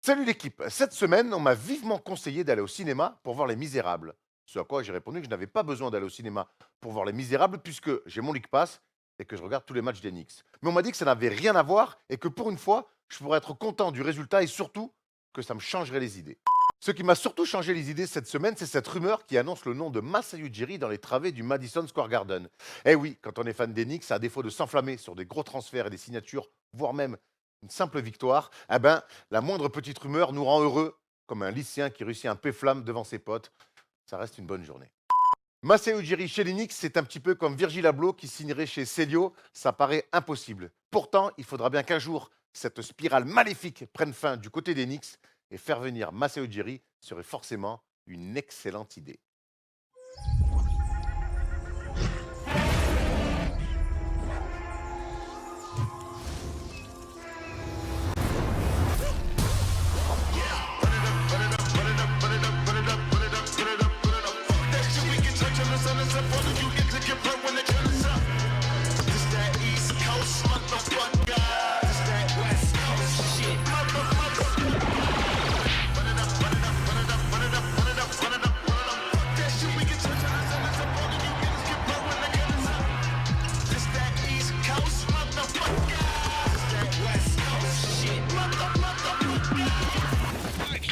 Salut l'équipe. Cette semaine, on m'a vivement conseillé d'aller au cinéma pour voir Les Misérables. Ce à quoi j'ai répondu que je n'avais pas besoin d'aller au cinéma pour voir Les Misérables puisque j'ai mon League Pass et que je regarde tous les matchs d'Enix. Mais on m'a dit que ça n'avait rien à voir et que pour une fois, je pourrais être content du résultat et surtout que ça me changerait les idées. Ce qui m'a surtout changé les idées cette semaine, c'est cette rumeur qui annonce le nom de Masai Ujiri dans les travées du Madison Square Garden. Eh oui, quand on est fan d'Enix, à défaut de s'enflammer sur des gros transferts et des signatures, voire même une simple victoire, eh ben, la moindre petite rumeur nous rend heureux, comme un lycéen qui réussit un péflamme devant ses potes. Ça reste une bonne journée. Masai Ujiri chez l'Enix, c'est un petit peu comme Virgil Abloh qui signerait chez Celio. Ça paraît impossible. Pourtant, il faudra bien qu'un jour, cette spirale maléfique prenne fin du côté d'Enix et faire venir Masai Ujiri serait forcément une excellente idée.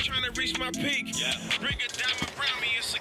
Trying to reach my peak. Yeah. Bring a diamond around me. It's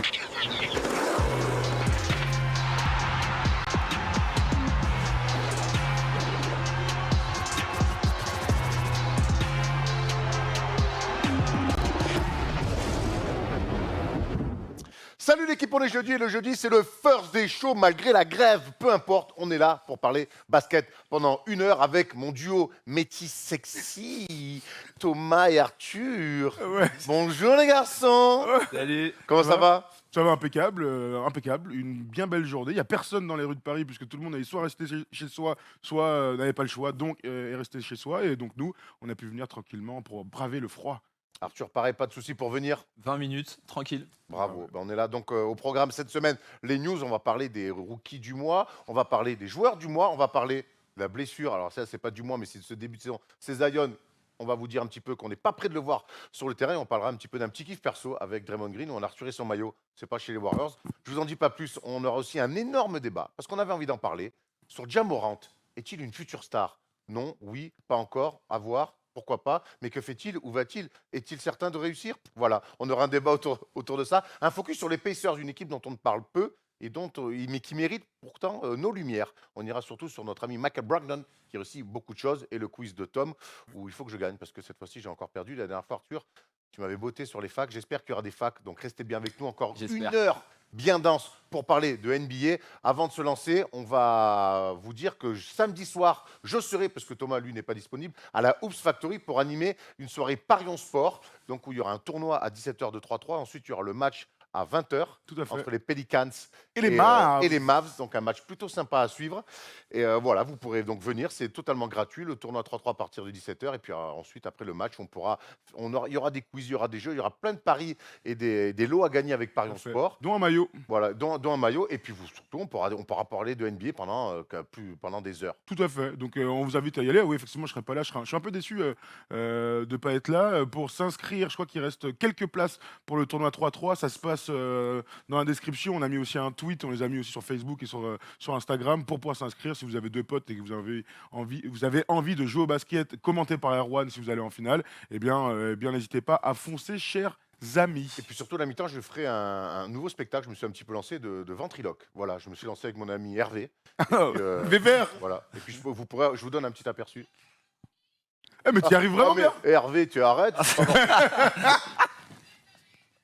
Salut l'équipe, on est jeudi et le jeudi c'est le first day show malgré la grève. Peu importe, on est là pour parler basket pendant 1 heure avec mon duo métis sexy, Thomas et Arthur. Ouais. Bonjour les garçons. Salut. Comment ça va? Ça va impeccable, impeccable. Une bien belle journée. Il n'y a personne dans les rues de Paris puisque tout le monde est soit resté chez soi, soit n'avait pas le choix, donc est resté chez soi. Et donc nous, on a pu venir tranquillement pour braver le froid. Arthur, pareil, pas de souci pour venir. 20 minutes, tranquille. Bravo. Ah ouais. Ben, on est là donc au programme cette semaine. Les news, on va parler des rookies du mois, on va parler des joueurs du mois, on va parler de la blessure. Alors ça, c'est pas du mois, mais c'est de ce début de saison. C'est Zion. On va vous dire un petit peu qu'on n'est pas prêt de le voir sur le terrain. On parlera un petit peu d'un petit kiff perso avec Draymond Green où on a retiré son maillot. C'est pas chez les Warriors. Je vous en dis pas plus. On aura aussi un énorme débat parce qu'on avait envie d'en parler sur Ja Morant. Est-il une future star? Non, oui, pas encore, à voir. Pourquoi pas? Mais que fait-il? Où va-t-il? Est-il certain de réussir? Voilà, on aura un débat autour de ça. Un focus sur les Pacers, une équipe dont on ne parle peu et mais qui mérite pourtant nos lumières. On ira surtout sur notre ami Michael Brogdon, qui réussit beaucoup de choses, et le quiz de Tom, où il faut que je gagne, parce que cette fois-ci, j'ai encore perdu. La dernière fois, Arthur, tu m'avais botté sur les facs. J'espère qu'il y aura des facs, donc restez bien avec nous encore J'espère. 1 heure bien dense pour parler de NBA. Avant de se lancer, on va vous dire que samedi soir, je serai, parce que Thomas, lui, n'est pas disponible, à la Hoops Factory pour animer une soirée Parion Sport, donc où il y aura un tournoi à 17 h de 3-3. Ensuite, il y aura le match à 20 h Tout à fait. entre les Pelicans Et les Mavs. et les Mavs, donc un match plutôt sympa à suivre. Et voilà, vous pourrez donc venir, c'est totalement gratuit, le tournoi 3-3 à partir de 17 h. Et puis ensuite, après le match, il y aura des quiz, il y aura des jeux, il y aura plein de paris et des lots à gagner avec Tout à Parion fait. Sport. Dont un maillot. Voilà, dont un maillot. Et puis surtout, on pourra parler de NBA pendant des heures. Tout à fait. Donc on vous invite à y aller. Oui, effectivement, je serai pas là. Je suis un peu déçu de pas être là. Pour s'inscrire, je crois qu'il reste quelques places pour le tournoi 3-3. Ça se passe dans la description. On a mis aussi un tweet. On les a mis aussi sur Facebook et sur Instagram pour pouvoir s'inscrire. Si vous avez deux potes et que vous avez envie de jouer au basket, commenté par Erwan si vous allez en finale, eh bien n'hésitez pas à foncer, chers amis. Et puis surtout, la mi-temps, je ferai un nouveau spectacle. Je me suis un petit peu lancé de ventriloque. Voilà, je me suis lancé avec mon ami Hervé. Weber. Voilà. Et puis je vous donne un petit aperçu. Eh, mais tu y arrives vraiment Non, mais bien. Hervé, tu arrêtes.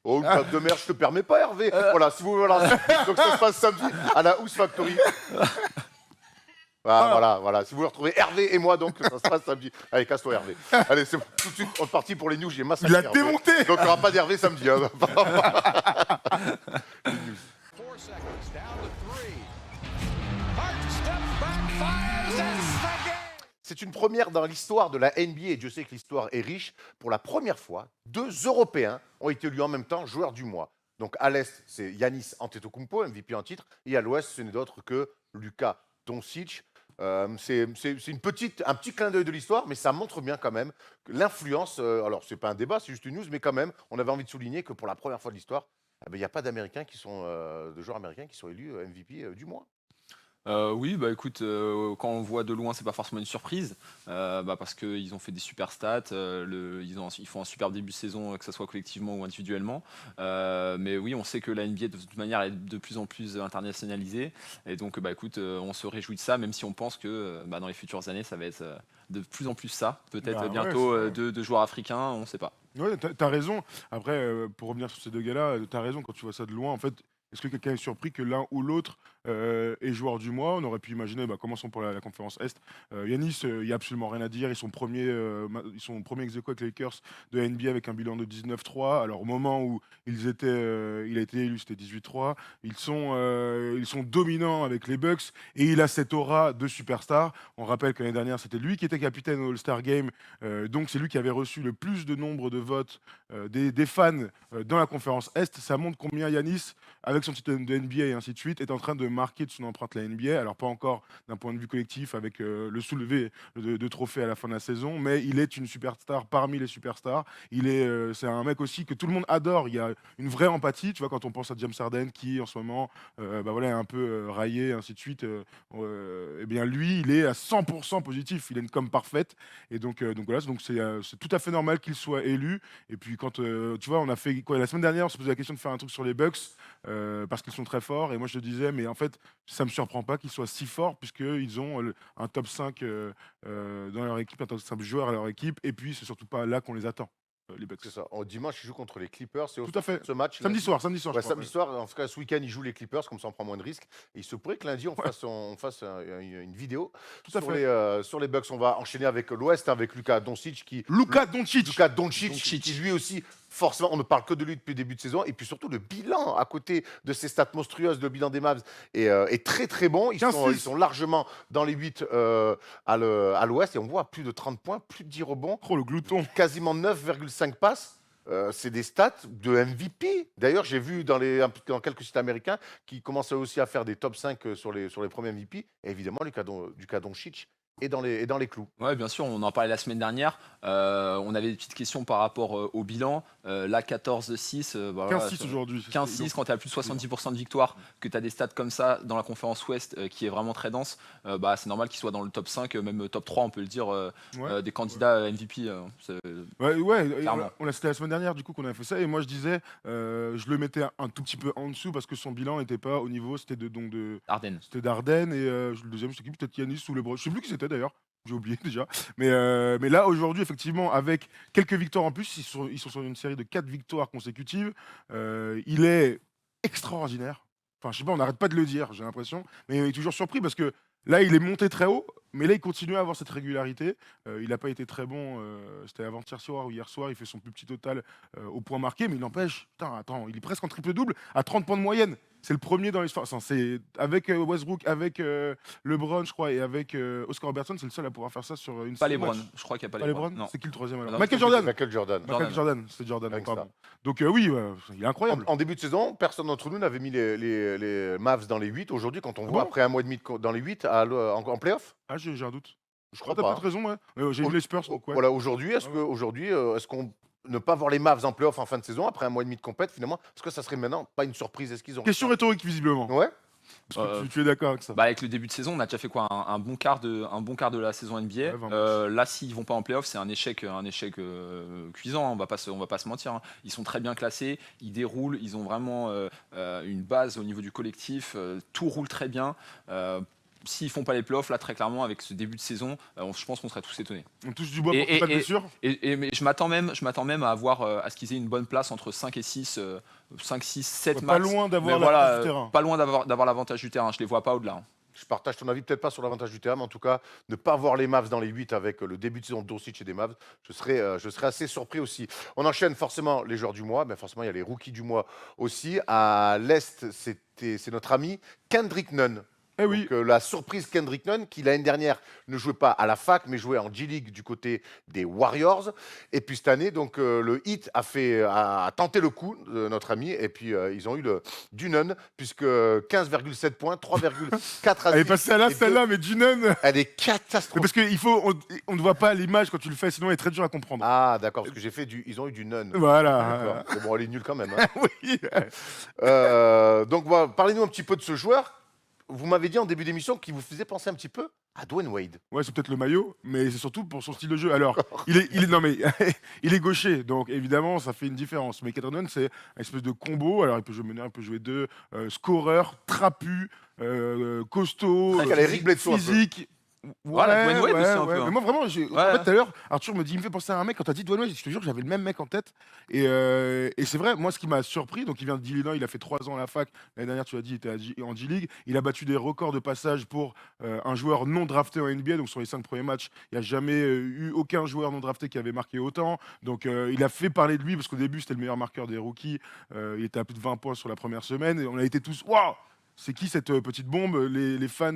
Oh, une patte de merde, je te permets pas, Hervé. Voilà, si vous voilà. Donc ça se passe samedi à la House Factory. Voilà. Si vous voulez retrouver Hervé et moi, donc ça se passe samedi. Allez, casse-toi, Hervé. Allez, c'est bon. Tout de suite, on est parti pour les news. J'ai massacré Il a Hervé. démonté. Donc il n'y aura pas d'Hervé samedi. Hein. 4 seconds, down to 3. Hart steps back, fires, and it's the game. C'est une première dans l'histoire de la NBA, et Dieu sait que l'histoire est riche. Pour la première fois, 2 Européens ont été élus en même temps joueurs du mois. Donc à l'Est, c'est Yanis Antetokounmpo, MVP en titre, et à l'Ouest, ce n'est d'autre que Luka Doncic. C'est un petit clin d'œil de l'histoire, mais ça montre bien quand même que l'influence. Alors, c'est pas un débat, c'est juste une news, mais quand même, on avait envie de souligner que pour la première fois de l'histoire, eh ben, il n'y a pas d'Américains de joueurs américains qui sont élus MVP du mois. Oui, bah écoute, quand on voit de loin, c'est pas forcément une surprise, parce qu'ils ont fait des super stats, ils font un super début de saison, que ça soit collectivement ou individuellement. Mais oui, on sait que la NBA de toute manière est de plus en plus internationalisée, et donc bah écoute, on se réjouit de ça, même si on pense que dans les futures années, ça va être de plus en plus ça. Peut-être Bah ouais, bientôt c'est vrai. deux joueurs africains, on sait pas. Ouais, t'as raison. Après, pour revenir sur ces deux gars-là, t'as raison quand tu vois ça de loin. En fait, est-ce que quelqu'un est surpris que l'un ou l'autre est joueur du mois? On aurait pu imaginer, commençons pour la conférence Est. Giannis, il n'y a absolument rien à dire. Ils sont premiers ex aequo avec les Lakers de NBA avec un bilan de 19-3. Alors, au moment où il a été élu, c'était 18-3. Ils sont dominants avec les Bucks et il a cette aura de superstar. On rappelle que l'année dernière, c'était lui qui était capitaine au All-Star Game. Donc, c'est lui qui avait reçu le plus de nombre de votes des fans dans la conférence Est. Ça montre combien Yanis, avec son titre de NBA et ainsi de suite, est en train de marquer de son empreinte la NBA. Alors, pas encore d'un point de vue collectif avec le soulevé de trophées à la fin de la saison, mais il est une superstar parmi les superstars. C'est un mec aussi que tout le monde adore. Il y a une vraie empathie, tu vois, quand on pense à James Harden qui, en ce moment, est un peu raillé, ainsi de suite. Eh bien, lui, il est à 100% positif. Il a une com parfaite. Et donc voilà, c'est tout à fait normal qu'il soit élu. Et puis quand tu vois, on a fait quoi la semaine dernière, on se posait la question de faire un truc sur les Bucks parce qu'ils sont très forts. Et moi je te disais, mais en fait, ça me surprend pas qu'ils soient si forts puisqu'ils ont un top 5 dans leur équipe, un top 5 joueurs à leur équipe. Et puis c'est surtout pas là qu'on les attend, les Bucks. C'est ça. Dimanche, ils jouent contre les Clippers. C'est au Tout à fait. ce match. Samedi soir, je Ouais, crois. samedi soir, en tout cas ce week-end, ils jouent les Clippers, comme ça on prend moins de risques. Et il se pourrait que lundi, on fasse une vidéo Tout à sur fait. sur les Bucks. On va enchaîner avec l'Ouest, avec Luka Doncic, Luka Doncic. qui lui aussi, forcément, on ne parle que de lui depuis le début de saison. Et puis surtout, le bilan à côté de ces stats monstrueuses, le bilan des Mavs est très très bon. Ils 15-6. sont largement dans les 8 à l'Ouest. Et on voit plus de 30 points, plus de 10 rebonds, Oh, le glouton. quasiment 9,5 passes. C'est des stats de MVP. D'ailleurs, j'ai vu dans quelques sites américains qui commençaient aussi à faire des top 5 sur les premiers MVP. Et évidemment, Luka Doncic est dans les clous. Ouais, bien sûr, on en parlait la semaine dernière. On avait des petites questions par rapport au bilan. Là, 14-6. 15-6 aujourd'hui. 15-6, quand tu as plus de 70% de victoire, que tu as des stats comme ça dans la conférence Ouest qui est vraiment très dense, c'est normal qu'il soit dans le top 5, même top 3, on peut le dire, Ouais. des candidats MVP. Ouais, Clairement. on l'a cité la semaine dernière, du coup, qu'on avait fait ça. Et moi, je disais, je le mettais un tout petit peu en dessous parce que son bilan n'était pas au niveau. Ardennes. C'était d'Ardennes. Et le deuxième, c'était qui? Peut-être Yanis ou LeBron. Je sais plus qui c'était d'ailleurs. J'ai oublié déjà. Mais là, aujourd'hui, effectivement, avec quelques victoires en plus, ils sont sur une série de 4 victoires consécutives. Il est extraordinaire. Enfin, je sais pas, on n'arrête pas de le dire, j'ai l'impression. Mais il est toujours surpris parce que là, il est monté très haut. Mais là, il continue à avoir cette régularité. Il n'a pas été très bon. C'était avant-hier soir ou hier soir. Il fait son plus petit total au point marqué. Mais il n'empêche, putain, attends, il est presque en triple-double à 30 points de moyenne. C'est le premier dans l'histoire. Enfin, c'est avec Westbrook, avec LeBron, je crois, et avec Oscar Robertson, c'est le seul à pouvoir faire ça sur une Pas série de LeBron. matchs. Je crois qu'il n'y a pas Pas LeBron. LeBron. Non. C'est qui le troisième alors? Non, Michael c'est Jordan. Michael Jordan. Michael Jordan. C'est Jordan, Rien que pardon. ça. Donc oui, il est incroyable. En début de saison, personne d'entre nous n'avait mis les Mavs dans les 8. Aujourd'hui, quand on Ah voit bon après un mois et demi dans les 8 en playoff, Ah, j'ai un doute. je Ah, crois t'as pas. peut-être raison, ouais. J'ai vu les Spurs, donc ouais. Voilà, aujourd'hui, Ouais, ouais. est-ce qu'on ne pas voir les Mavs en playoff en fin de saison après un mois et demi de compète finalement, est-ce que ça serait maintenant pas une surprise? Est-ce qu'ils ont Question rhétorique, visiblement. Ouais. Parce que Euh, tu es d'accord avec ça. Avec le début de saison, on a déjà fait quoi, un bon quart de la saison NBA. Ouais, 20 matchs. Là, s'ils vont pas en playoff, c'est un échec cuisant. On va pas se mentir. Ils sont très bien classés, ils déroulent, ils ont vraiment une base au niveau du collectif. Tout roule très bien. S'ils font pas les playoffs, là, très clairement, avec ce début de saison, je pense qu'on serait tous étonnés. On touche du bois pour pas de blessure. Mais je m'attends même à avoir à ce qu'ils aient une bonne place entre 5 et 6, 5, 6, 7 Pas max. loin d'avoir Mais l'avantage du terrain. pas loin d'avoir l'avantage du terrain. Je les vois pas au-delà. Je partage ton avis, peut-être pas sur l'avantage du terrain, mais en tout cas, ne pas voir les Mavs dans les 8 avec le début de saison de Doncic et des Mavs, je serais assez surpris aussi. On enchaîne forcément les joueurs du mois, mais forcément, il y a les rookies du mois aussi. À l'Est, c'est notre ami Kendrick Nunn. Eh oui. Donc, la surprise Kendrick Nunn, qui l'année dernière ne jouait pas à la fac, mais jouait en G-League du côté des Warriors. Et puis cette année, donc, le Heat a tenté le coup, notre ami, et puis ils ont eu du Nunn, puisque 15,7 points, 3,4 Elle est assists. passée à là, et celle-là, mais Junen. Elle est Mais catastrophique. parce on ne voit pas l'image quand tu le fais, sinon elle est très dur à comprendre. Ah, d'accord, parce que ils ont eu du Nunn. Voilà. D'accord. Mais bon, elle est nulle quand même. Hein. Oui. Donc, voilà, parlez-nous un petit peu de ce joueur. Vous m'avez dit en début d'émission qu'il vous faisait penser un petit peu à Dwayne Wade. Ouais, c'est peut-être le maillot, mais c'est surtout pour son style de jeu. Alors, non mais il est gaucher, donc évidemment ça fait une différence. Mais Kendrick c'est un espèce de combo. Alors il peut jouer meneur, il peut jouer deux, scoreur, trapu, costaud, C'est vrai qu'elle a Eric Bledsoe un peu. physique. Voilà, Dwayne Wade aussi un peu, hein. Mais moi vraiment, en fait Ouais. tout à l'heure, Arthur me dit, il me fait penser à un mec. Quand t'as dit Dwayne Wade, je te jure, j'avais le même mec en tête. Et c'est vrai, moi ce qui m'a surpris, donc il vient d'Illinois, il a fait 3 ans à la fac. L'année dernière, tu l'as dit, il était en G-League. Il a battu des records de passage pour un joueur non drafté en NBA. Donc sur les 5 premiers matchs, il n'y a jamais eu aucun joueur non drafté qui avait marqué autant. Donc il a fait parler de lui parce qu'au début, c'était le meilleur marqueur des rookies. Il était à plus de 20 points sur la première semaine. Et on a été tous, waouh! C'est qui cette petite bombe? Les fans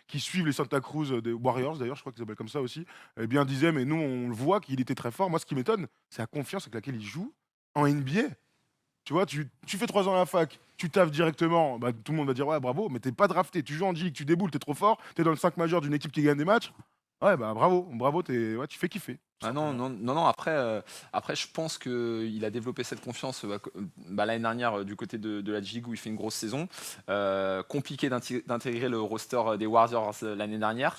qui suivent les Santa Cruz des Warriors, d'ailleurs, je crois qu'ils s'appellent comme ça aussi, eh bien disaient, mais nous, on le voit qu'il était très fort. Moi, ce qui m'étonne, c'est la confiance avec laquelle il joue en NBA. Tu vois, tu fais 3 ans à la fac, tu taffes directement, bah, tout le monde va dire ouais, bravo, mais t'es pas drafté, tu joues en G, tu déboules, t'es trop fort, t'es dans le 5 majeur d'une équipe qui gagne des matchs. Ouais, bah bravo, tu fais kiffer. Ah non, après je pense qu'il a développé cette confiance l'année dernière du côté de la G-League où il fait une grosse saison. Compliqué d'intégrer le roster des Warriors l'année dernière.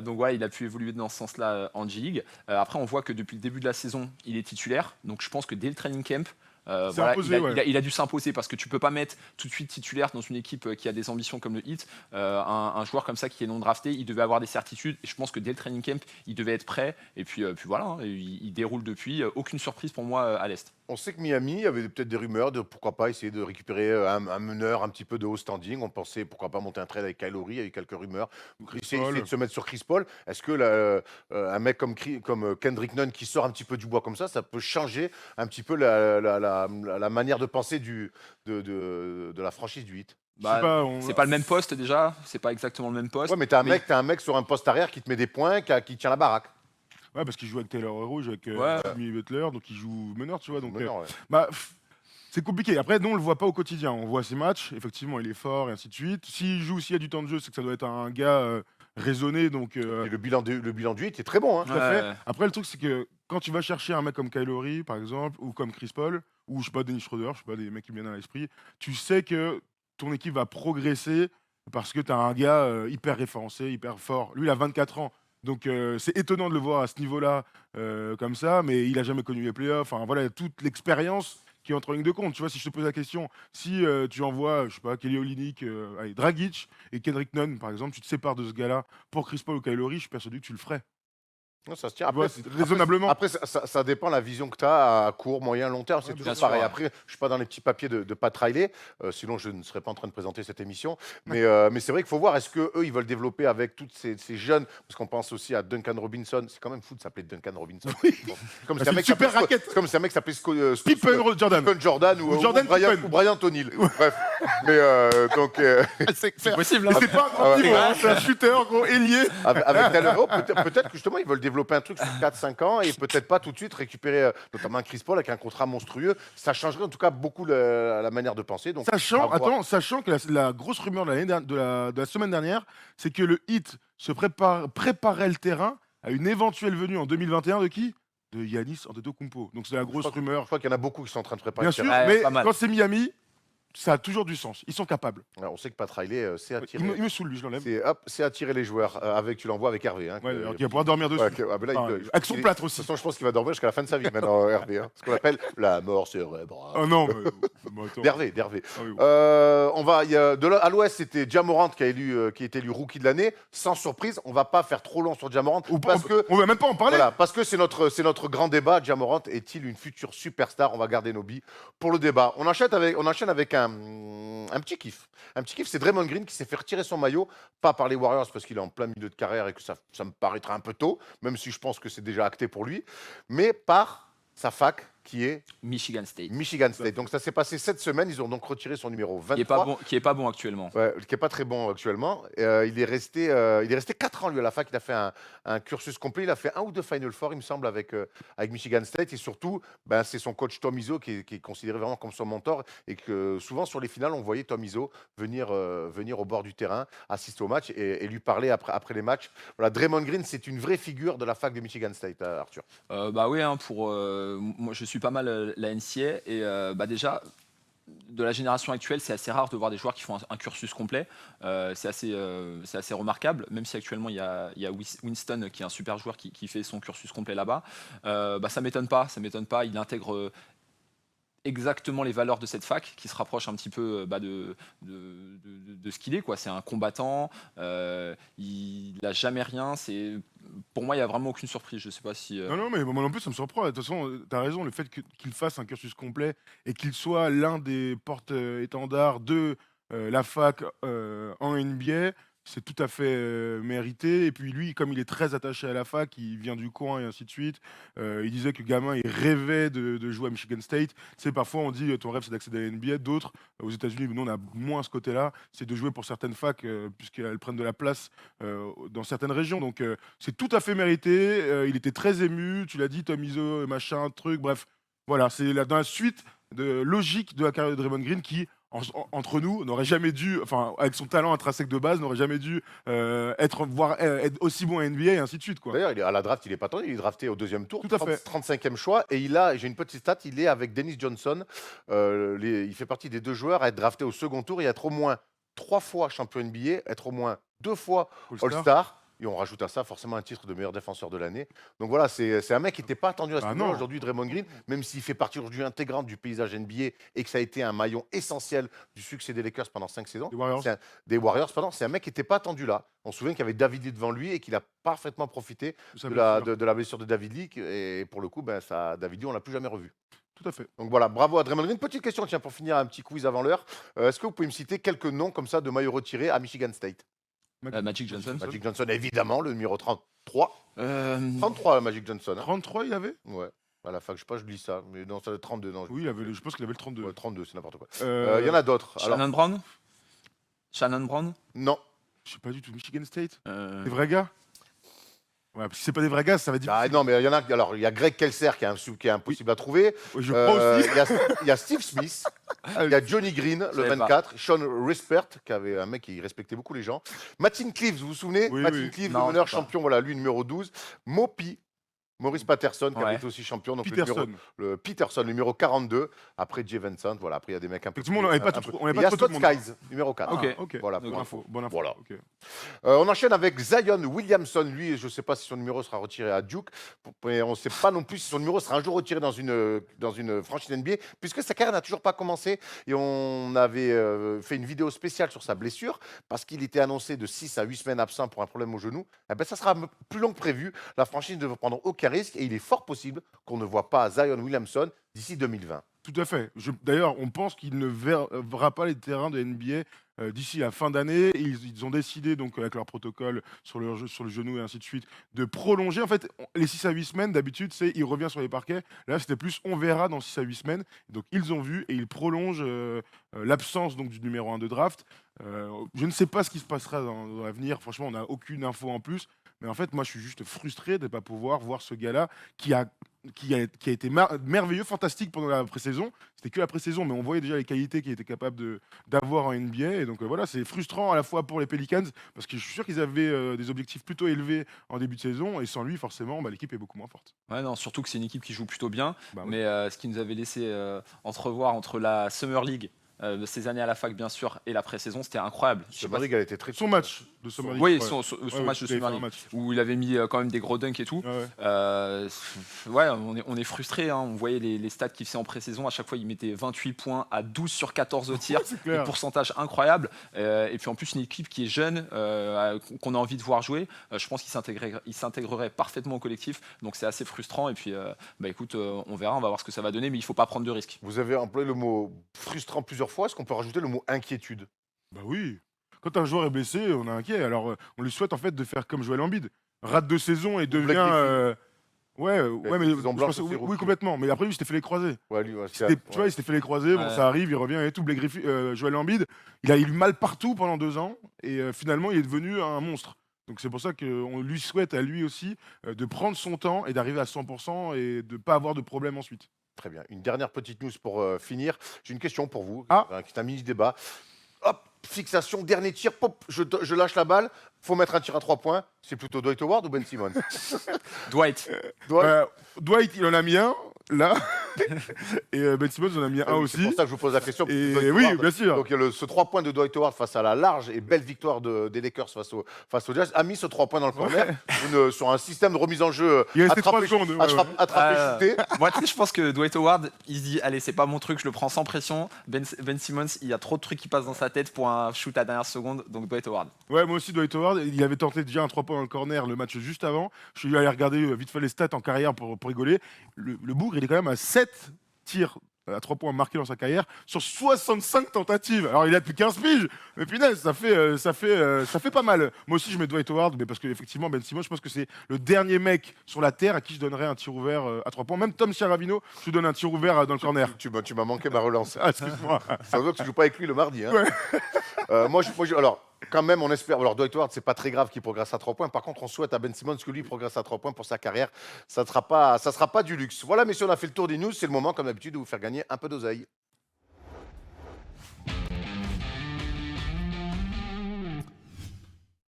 Donc ouais, il a pu évoluer dans ce sens-là en G-League. Après, on voit que depuis le début de la saison, il est titulaire. Donc je pense que dès le training camp, voilà, imposé, ouais. il a dû s'imposer parce que tu peux pas mettre tout de suite titulaire dans une équipe qui a des ambitions comme le Heat. Un joueur comme ça qui est non drafté, il devait avoir des certitudes. Et je pense que dès le training camp, il devait être prêt. Et puis voilà, hein, il déroule depuis. Aucune surprise pour moi à l'Est. On sait que Miami avait peut-être des rumeurs de pourquoi pas essayer de récupérer un meneur un petit peu de haut standing. On pensait pourquoi pas monter un trade avec Kyle Lowry, il y a eu quelques rumeurs. Essayer de se mettre sur Chris Paul. Est-ce que un mec comme Kendrick Nunn qui sort un petit peu du bois comme ça peut changer un petit peu la manière de penser de la franchise du Heat? C'est pas le même poste déjà, c'est pas exactement le même poste. Ouais, mais t'as un mec sur un poste arrière qui te met des points, qui tient la baraque. Ouais, parce qu'il joue avec Taylor Hero, il joue avec Jimmy Butler, donc il joue meneur, tu vois. Donc, Meneur, ouais. c'est compliqué. Après, nous, on le voit pas au quotidien. On voit ses matchs, effectivement, il est fort et ainsi de suite. S'il joue, s'il y a du temps de jeu, c'est que ça doit être un gars raisonné. Donc, Et le bilan du Heat est très bon. Hein. tout à fait. Après, le truc, c'est que quand tu vas chercher un mec comme Kyle Lowry, par exemple, ou comme Chris Paul, ou je sais pas, Dennis Schroeder, je sais pas, des mecs qui me viennent à l'esprit, tu sais que ton équipe va progresser parce que tu as un gars hyper référencé, hyper fort. Lui, il a 24 ans. Donc c'est étonnant de le voir à ce niveau-là comme ça, mais il a jamais connu les playoffs. Enfin voilà, toute l'expérience qui entre en ligne de compte. Tu vois, si je te pose la question, si tu envoies, je sais pas, Kelly Olynyk, Dragic et Kendrick Nunn, par exemple, tu te sépares de ce gars-là pour Chris Paul ou Kyle Lowry, je suis persuadé que tu le ferais. Non, ça se tient. Tu vois, raisonnablement. Après, ça dépend de la vision que tu as à court, moyen, long terme. C'est toujours bien sûr, pareil. ouais. Après, je ne suis pas dans les petits papiers de Pat Riley, sinon je ne serais pas en train de présenter cette émission. Mais c'est vrai qu'il faut voir, est-ce qu'eux, ils veulent développer avec tous ces jeunes, parce qu'on pense aussi à Duncan Robinson. C'est quand même fou de s'appeler Duncan Robinson. Bon. Comme Bah, si un c'est mec une super s'appelait raquette. comme si un mec s'appelait Pippen Jordan. Pippen Jordan ou Jordan Pippen. Brian O'Neill. Bref. Mais donc, C'est possible, Mais hein. c'est pas un grand niveau, hein, c'est un shooter, gros, ailier. avec Taylor Hero, peut-être que justement, ils veulent développer un truc sur 4-5 ans et peut-être pas tout de suite récupérer notamment un Chris Paul avec un contrat monstrueux. Ça changerait en tout cas beaucoup la manière de penser. Donc, Sachant, à voir. sachant que la grosse rumeur de la semaine dernière, c'est que le Heat préparait le terrain à une éventuelle venue en 2021 de qui? De Giannis Antetokounmpo. Donc c'est la grosse rumeur. Je crois qu'il y en a beaucoup qui sont en train de préparer. Bien le sûr, terrain. Ouais, mais pas mal. quand c'est Miami, ça a toujours du sens. Ils sont capables. Alors, on sait que Pat Riley, c'est attirer. Il me saoule, lui, je l'enlève. C'est attirer les joueurs. Tu l'envoies avec Hervé. Hein, Ouais, que- alors qu'il va pouvoir dormir dessus. Ouais, ah, ben là, Enfin, il- avec son il- plâtre De aussi. toute façon, je pense qu'il va dormir jusqu'à la fin de sa vie maintenant, Hervé. Hein, ce qu'on appelle la mort cérébrale. Oh non, mais attends. D'Hervé. Ah oui, oui. À l'Ouest, c'était Ja Morant qui a été élu rookie de l'année. Sans surprise, on va pas faire trop long sur Ja Morant parce que On va même pas en parler. voilà, parce que c'est notre grand débat. Ja Morant est-il une future superstar? On va garder nos billes pour le débat. On enchaîne avec un petit kiff. Un petit kiff, c'est Draymond Green qui s'est fait retirer son maillot, pas par les Warriors parce qu'il est en plein milieu de carrière et que ça me paraîtra un peu tôt, même si je pense que c'est déjà acté pour lui, mais par sa fac, qui est Michigan State. Michigan State. Donc ça s'est passé cette semaine. Ils ont donc retiré son numéro 23. Qui est pas bon actuellement. Ouais, qui est pas très bon actuellement. Il est resté 4 ans lui à la fac. Il a fait un cursus complet. Il a fait 1 ou 2 Final Four, il me semble, avec Michigan State. Et surtout, ben, c'est son coach Tom Izzo qui est considéré vraiment comme son mentor. Et que souvent sur les finales, on voyait Tom Izzo venir au bord du terrain, assister au match et lui parler après les matchs. Voilà, Draymond Green, c'est une vraie figure de la fac de Michigan State, Arthur. Bah oui, hein, moi je suis pas mal la NCA et bah déjà de la génération actuelle, c'est assez rare de voir des joueurs qui font un cursus complet. C'est assez remarquable, même si actuellement il y a Winston qui est un super joueur qui fait son cursus complet là-bas. Bah, ça m'étonne pas. Il intègre exactement les valeurs de cette fac qui se rapproche un petit peu de ce qu'il est, quoi. C'est un combattant, il n'a jamais rien. Pour moi, il n'y a vraiment aucune surprise. Je sais pas si. Non, mais moi non plus, ça me surprend. De toute façon, tu as raison, le fait qu'il fasse un cursus complet et qu'il soit l'un des porte-étendards de la fac en NBA, c'est tout à fait mérité. Et puis lui, comme il est très attaché à la fac, il vient du coin et ainsi de suite. Il disait que gamin, il rêvait de jouer à Michigan State. Tu sais, parfois on dit ton rêve c'est d'accéder à la NBA. D'autres, aux États-Unis, nous on a moins ce côté-là, c'est de jouer pour certaines facs puisqu'elles prennent de la place dans certaines régions. Donc c'est tout à fait mérité. Il était très ému. Tu l'as dit, Tom Izzo, machin, truc. Bref, voilà, c'est dans la suite de logique de la carrière de Draymond Green qui entre nous, n'aurait jamais dû, enfin, avec son talent intrinsèque de base, n'aurait jamais dû être aussi bon à NBA et ainsi de suite, quoi. D'ailleurs, à la draft, il est pas tendu. Il est drafté au 2e tour, Tout à fait. 35e choix. Et j'ai une petite stat, il est avec Dennis Johnson. Il fait partie des 2 joueurs à être drafté au 2e tour et à être au moins 3 fois champion NBA, être au moins 2 fois All-Star. All-Star. Et on rajoute à ça forcément un titre de meilleur défenseur de l'année. Donc voilà, c'est un mec qui n'était pas attendu à ce niveau non. aujourd'hui, Draymond Green, même s'il fait partie aujourd'hui intégrante du paysage NBA et que ça a été un maillon essentiel du succès des Lakers pendant 5 saisons. Des Warriors, pardon. C'est un mec qui n'était pas attendu là. On se souvient qu'il y avait David Lee devant lui et qu'il a parfaitement profité de la blessure de David Lee. Et pour le coup, David Lee, on ne l'a plus jamais revu. Tout à fait. Donc voilà, bravo à Draymond Green. Petite question, tiens, pour finir un petit quiz avant l'heure. Est-ce que vous pouvez me citer quelques noms comme ça de maillots retirés à Michigan State? Magic Johnson. Magic Johnson, évidemment, le numéro 33. 33, Magic Johnson. Hein. 33, il avait Ouais. À la fac, je sais pas, je lis ça. Mais non, c'est le 32. Non, Oui, je pense qu'il avait le 32. Ouais, 32, c'est n'importe quoi. Il y en a d'autres. Shannon Brown. Shannon Brown. Non. Je sais pas du tout. Michigan State. Euh, Des vrais gars. Ouais, parce que si c'est pas des vrais gars, ça va être difficile. Non, mais il y en a. Alors, il y a Greg Kelser qui est impossible à trouver. Je crois aussi. Il y a Steve Smith. Il y a Johnny Green, le savais 24. Sean Rispert, qui avait un mec qui respectait beaucoup les gens. Martin Cleaves, vous vous souvenez? Oui, Martin oui. Cleaves, Non, le meneur je sais pas. champion, voilà, lui, numéro 12. Mopi. Maurice Patterson, qui Ouais. avait été aussi champion. Donc Peterson. Peterson, numéro 42. Après Jay Vincent, voilà. Après, il y a des mecs un peu. Effectivement, on n'avait pas un tout. peu- On avait Il y a pas tout Scott le monde. Skies, numéro 4. Ok. Ok. Voilà, Bonne pour info. Bonne info. Voilà. Ok. On enchaîne avec Zion Williamson. Lui, je ne sais pas si son numéro sera retiré à Duke. Mais on ne sait pas non plus si son numéro sera un jour retiré dans une franchise NBA, puisque sa carrière n'a toujours pas commencé. Et on avait fait une vidéo spéciale sur sa blessure, parce qu'il était annoncé de 6 à 8 semaines absent pour un problème au genou. Eh ben, ça sera plus long que prévu. La franchise ne devrait prendre aucun risque. Et il est fort possible qu'on ne voit pas Zion Williamson d'ici 2020. Tout à fait. D'ailleurs, on pense qu'il ne verra pas les terrains de NBA d'ici la fin d'année. Ils ont décidé, donc, avec leur protocole sur le genou et ainsi de suite, de prolonger. En fait, les 6 à 8 semaines, d'habitude, c'est il revient sur les parquets. Là, c'était plus on verra dans 6 à 8 semaines. Donc, ils ont vu et ils prolongent l'absence donc, du numéro 1 de draft. Je ne sais pas ce qui se passera dans l'avenir. Franchement, on n'a aucune info en plus. Mais en fait, moi, je suis juste frustré de ne pas pouvoir voir ce gars-là qui a été merveilleux, fantastique pendant la pré-saison. C'était que la pré-saison, mais on voyait déjà les qualités qu'il était capable d'avoir en NBA. Et donc voilà, c'est frustrant à la fois pour les Pelicans, parce que je suis sûr qu'ils avaient des objectifs plutôt élevés en début de saison. Et sans lui, forcément, l'équipe est beaucoup moins forte. Ouais, non, surtout que c'est une équipe qui joue plutôt bien. Bah oui. Mais ce qui nous avait laissé entrevoir entre la Summer League de ces années à la fac, bien sûr, et la pré-saison, c'était incroyable. Je sais Ce pas Marig, elle était très Son match de Summer League. Oui, ouais. son Ouais, match de il avait fait Summer un League, match. où il avait mis quand même des gros dunks et tout. Ouais. Ouais, on est frustré. Hein. On voyait les stats qu'il faisait en pré-saison. À chaque fois, il mettait 28 points à 12 sur 14 au tir. C'est Des clair. pourcentages incroyables. Et puis en plus, une équipe qui est jeune, qu'on a envie de voir jouer. Je pense qu'il s'intégrerait parfaitement au collectif. Donc c'est assez frustrant. Et puis, écoute, on verra, on va voir ce que ça va donner. Mais il ne faut pas prendre de risques. Vous avez employé le mot frustrant plusieurs fois. Est-ce qu'on peut rajouter le mot inquiétude? Bah oui. Quand un joueur est blessé, on est inquiet. Alors, on lui souhaite en fait de faire comme Joel Embiid. Rate 2 saisons et devient. Ouais, mais saison je blanche pense- aussi, oui, rookie. complètement. Mais après, lui, il s'était fait les croisés. Ouais, lui, ouais, Tu vois, il s'était fait les croisés. Bon, Ouais. ça arrive, il revient et tout. Blake Griffin, Joel Embiid, il a eu mal partout pendant 2 ans. Et finalement, il est devenu un monstre. Donc c'est pour ça qu'on lui souhaite à lui aussi de prendre son temps et d'arriver à 100% et de ne pas avoir de problème ensuite. Très bien. Une dernière petite news pour finir. J'ai une question pour vous, Ah. qui est un mini débat. Hop, fixation, dernier tir, pop, je lâche la balle. Faut mettre un tir à 3 points. C'est plutôt Dwight Howard ou Ben Simmons? Dwight. Dwight, il en a mis un, là. Et Ben Simmons en a mis un C'est aussi. pour ça que je vous pose la question. Et Dwight oui, Howard. bien sûr. Donc ce 3 points de Dwight Howard face à la large et belle victoire des Lakers face au Jazz a mis ce 3 points dans le corner sur un système de remise en jeu. Il restait 3 attrapé, secondes. Ouais, ouais. attrapé, shooté. Moi, tu sais, je pense que Dwight Howard, il se dit, allez, c'est pas mon truc, je le prends sans pression. Ben Simmons, il y a trop de trucs qui passent dans sa tête pour un shoot à dernière seconde, donc Dwight Howard. Ouais, moi aussi, Dwight Howard, il avait tenté déjà un 3 points dans le corner le match juste avant. Je suis allé regarder vite fait les stats en carrière pour rigoler. Le bougre, il est quand même à 7 tirs à 3 points marqués dans sa carrière sur 65 tentatives. Alors il a depuis 15 piges, mais punaise, ça fait pas mal. Moi aussi je mets Dwight Howard, mais parce qu'effectivement Ben Simmons, je pense que c'est le dernier mec sur la terre à qui je donnerais un tir ouvert à 3 points. Même Tom Chiaravino, je lui donne un tir ouvert dans le corner. Tu m'as manqué ma relance. Ah, excuse-moi. Ça veut dire que tu joues pas avec lui le mardi. Hein. Ouais. Alors, quand même, on espère. Alors, Dwight Howard, c'est pas très grave qu'il progresse à 3 points. Par contre, on souhaite à Ben Simmons que lui progresse à 3 points pour sa carrière. Ça ne sera pas du luxe. Voilà, messieurs, on a fait le tour des news. C'est le moment, comme d'habitude, de vous faire gagner un peu d'oseille.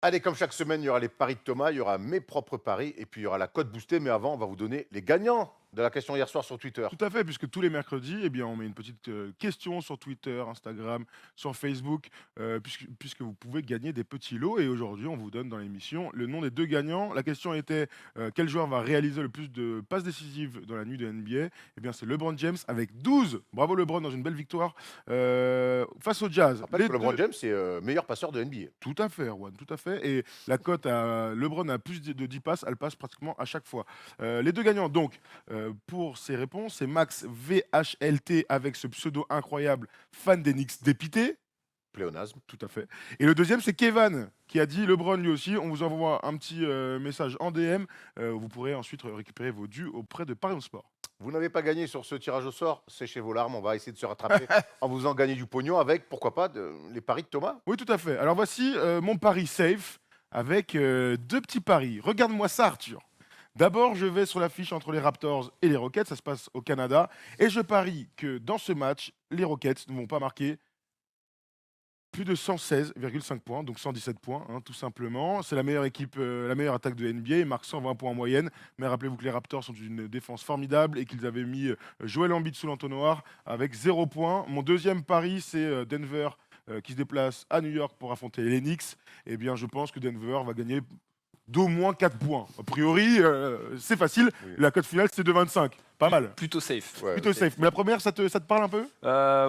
Allez, comme chaque semaine, il y aura les paris de Thomas, il y aura mes propres paris, et puis il y aura la cote boostée. Mais avant, on va vous donner les gagnants de la question hier soir sur Twitter. Tout à fait, puisque tous les mercredis, eh bien, on met une petite question sur Twitter, Instagram, sur Facebook, puisque vous pouvez gagner des petits lots. Et aujourd'hui, on vous donne dans l'émission le nom des 2 gagnants. La question était quel joueur va réaliser le plus de passes décisives dans la nuit de NBA? Eh bien, c'est LeBron James avec 12. Bravo LeBron dans une belle victoire face au Jazz. Je rappelle que LeBron James, c'est meilleur passeur de NBA. Tout à fait, Erwan, tout à fait. Et la cote à LeBron a plus de 10 passes, elle passe pratiquement à chaque fois. Les 2 gagnants, donc, pour ces réponses, c'est Max VHLT avec ce pseudo incroyable, fan des Knicks dépité. Pléonasme. Tout à fait. Et le deuxième, c'est Kevin qui a dit LeBron lui aussi. On vous envoie un petit message en DM. Vous pourrez ensuite récupérer vos dus auprès de Paris Sport. Vous n'avez pas gagné sur ce tirage au sort, séchez vos larmes, on va essayer de se rattraper en vous en gagner du pognon avec, pourquoi pas, les paris de Thomas. Oui, tout à fait. Alors voici mon pari safe avec 2 petits paris. Regarde-moi ça, Arthur. D'abord, je vais sur l'affiche entre les Raptors et les Rockets. Ça se passe au Canada. Et je parie que dans ce match, les Rockets ne vont pas marquer plus de 116,5 points, donc 117 points, hein, tout simplement. C'est la meilleure équipe, la meilleure attaque de NBA. Ils marquent 120 points en moyenne. Mais rappelez-vous que les Raptors sont une défense formidable et qu'ils avaient mis Joel Embiid sous l'entonnoir avec 0 points. Mon deuxième pari, c'est Denver qui se déplace à New York pour affronter les Knicks. Eh bien, je pense que Denver va gagner d'au moins 4 points. A priori, c'est facile. Oui. La cote finale, c'est de 25. Pas mal. Plutôt safe. Ouais, Plutôt safe. Mais la première, ça te parle un peu?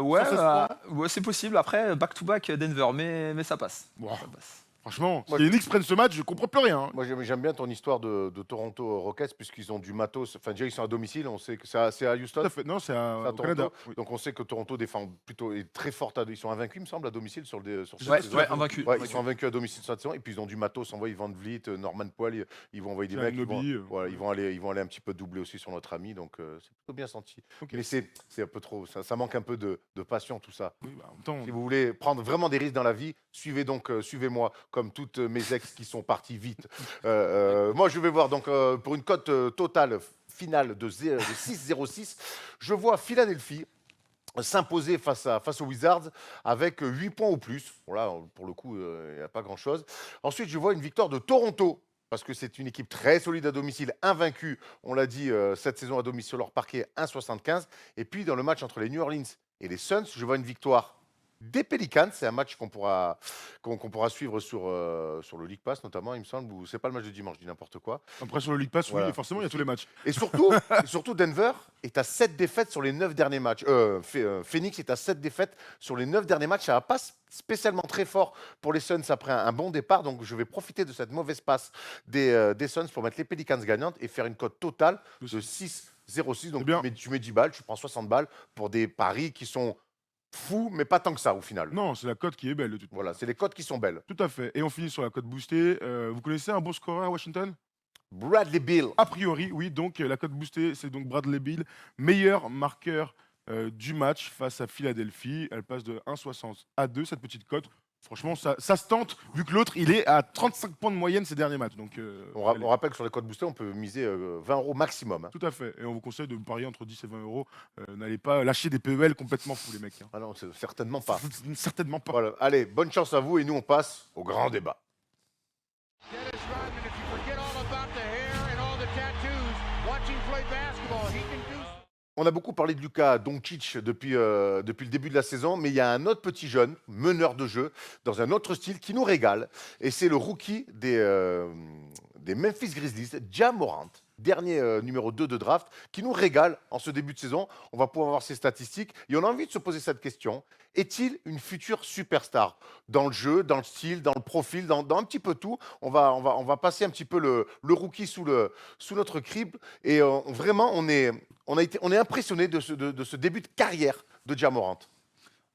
Ouais, 116 ouais, c'est possible. Après, back-to-back Denver, mais ça passe. Bon, Ça passe. franchement, Moi, si les Knicks prennent ce match, je comprends plus rien. Hein. Moi j'aime bien ton histoire de Toronto Rockets puisqu'ils ont du matos, enfin déjà ils sont à domicile, on sait que c'est à Houston. Tout à fait. Non, c'est C'est à au Toronto. Canada. Oui. Donc on sait que Toronto défend plutôt est très fort, ils sont invaincus il me semble à domicile sur cette Ouais, saison. ouais, invaincu. Ouais, ils sont invaincus à domicile cette saison et puis ils ont du matos, envoyé Van Vliet, Norman Powell, ils vont envoyer des mecs, Anunoby, voilà, ils vont aller un petit peu doubler aussi sur notre ami, donc c'est plutôt bien senti. Ok. Mais c'est un peu trop, ça manque un peu de passion tout ça. Oui, bah, en même temps, Si vous voulez prendre vraiment des risques dans la vie, suivez-moi, comme toutes mes ex qui sont partis vite. Moi, je vais voir donc pour une cote totale finale de 6,06, je vois Philadelphie s'imposer face aux Wizards avec 8 points ou plus. Bon là, pour le coup, il n'y a pas grand-chose. Ensuite, je vois une victoire de Toronto. Parce que c'est une équipe très solide à domicile, invaincue, on l'a dit, cette saison à domicile, leur parquet 1,75. Et puis dans le match entre les New Orleans et les Suns, je vois une victoire des Pelicans. C'est un match qu'on pourra suivre sur le League Pass notamment, il me semble. Ou c'est pas le match de dimanche, je dis n'importe quoi. après sur le League Pass, Voilà. oui, forcément, il y a tous les matchs. Et surtout Denver est à 7 défaites sur les 9 derniers matchs. Phoenix est à 7 défaites sur les 9 derniers matchs. Ça va pas spécialement très fort pour les Suns après un bon départ. Donc je vais profiter de cette mauvaise passe des Suns pour mettre les Pelicans gagnantes et faire une cote totale de 6,06. Donc bien. tu mets 10 balles, tu prends 60 balles pour des paris qui sont fous, mais pas tant que ça au final. Non, c'est la cote qui est belle. De toute Voilà, c'est les cotes qui sont belles. Tout à fait. Et on finit sur la cote boostée. Vous connaissez un bon scoreur à Washington? Bradley Beal. A priori, oui. Donc, la cote boostée, c'est donc Bradley Beal, meilleur marqueur du match face à Philadelphie. Elle passe de 1,60 à 2, cette petite cote. Franchement, ça se tente, vu que l'autre, il est à 35 points de moyenne ces derniers matchs. Donc, On rappelle que sur les codes boostés, on peut miser 20 € maximum. Hein. tout à fait. Et on vous conseille de parier entre 10 et 20 euros. N'allez pas lâcher des PEL complètement fous, les mecs. Hein. Ah non, c'est certainement pas. Certainement pas. Voilà. Allez, bonne chance à vous et nous, on passe au grand débat. Dennis Rodman, if you forget all about the hair and all the tattoos, watching play basketball, he can do. On a beaucoup parlé de Luka Doncic depuis le début de la saison, mais il y a un autre petit jeune, meneur de jeu, dans un autre style, qui nous régale. Et c'est le rookie des Memphis Grizzlies, Ja Morant, dernier numéro 2 de draft, qui nous régale en ce début de saison. On va pouvoir voir ses statistiques. Et on a envie de se poser cette question. Est-il une future superstar dans le jeu, dans le style, dans le profil, dans un petit peu tout? On va passer un petit peu le rookie sous notre crible. Et vraiment, on est impressionné de ce début de carrière de Ja Morant.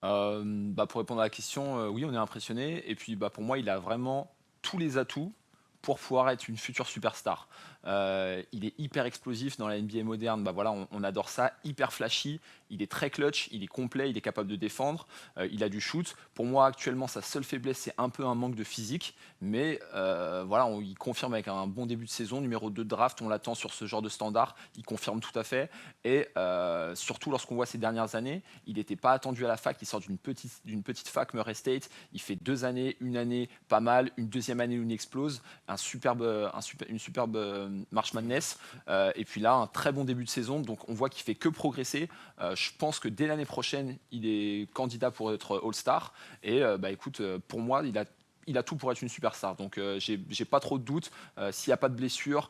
Pour répondre à la question, oui, on est impressionné. Et puis, pour moi, il a vraiment tous les atouts pour pouvoir être une future superstar. Il est hyper explosif dans la NBA moderne. On adore ça. Hyper flashy. Il est très clutch. Il est complet. Il est capable de défendre. Il a du shoot. Pour moi, actuellement, sa seule faiblesse, c'est un peu un manque de physique. Mais il confirme avec un bon début de saison. Numéro 2 de draft, on l'attend sur ce genre de standard. Il confirme tout à fait. Et surtout, lorsqu'on voit ces dernières années, il n'était pas attendu à la fac. Il sort d'une petite fac, Murray State. Il fait 2 années, une année pas mal, une deuxième année où il explose. Une superbe March Madness. Et puis là, un très bon début de saison. Donc on voit qu'il fait que progresser. Je pense que dès l'année prochaine, il est candidat pour être All-Star. Et pour moi, il a tout pour être une superstar. Donc j'ai pas trop de doutes. S'il n'y a pas de blessure,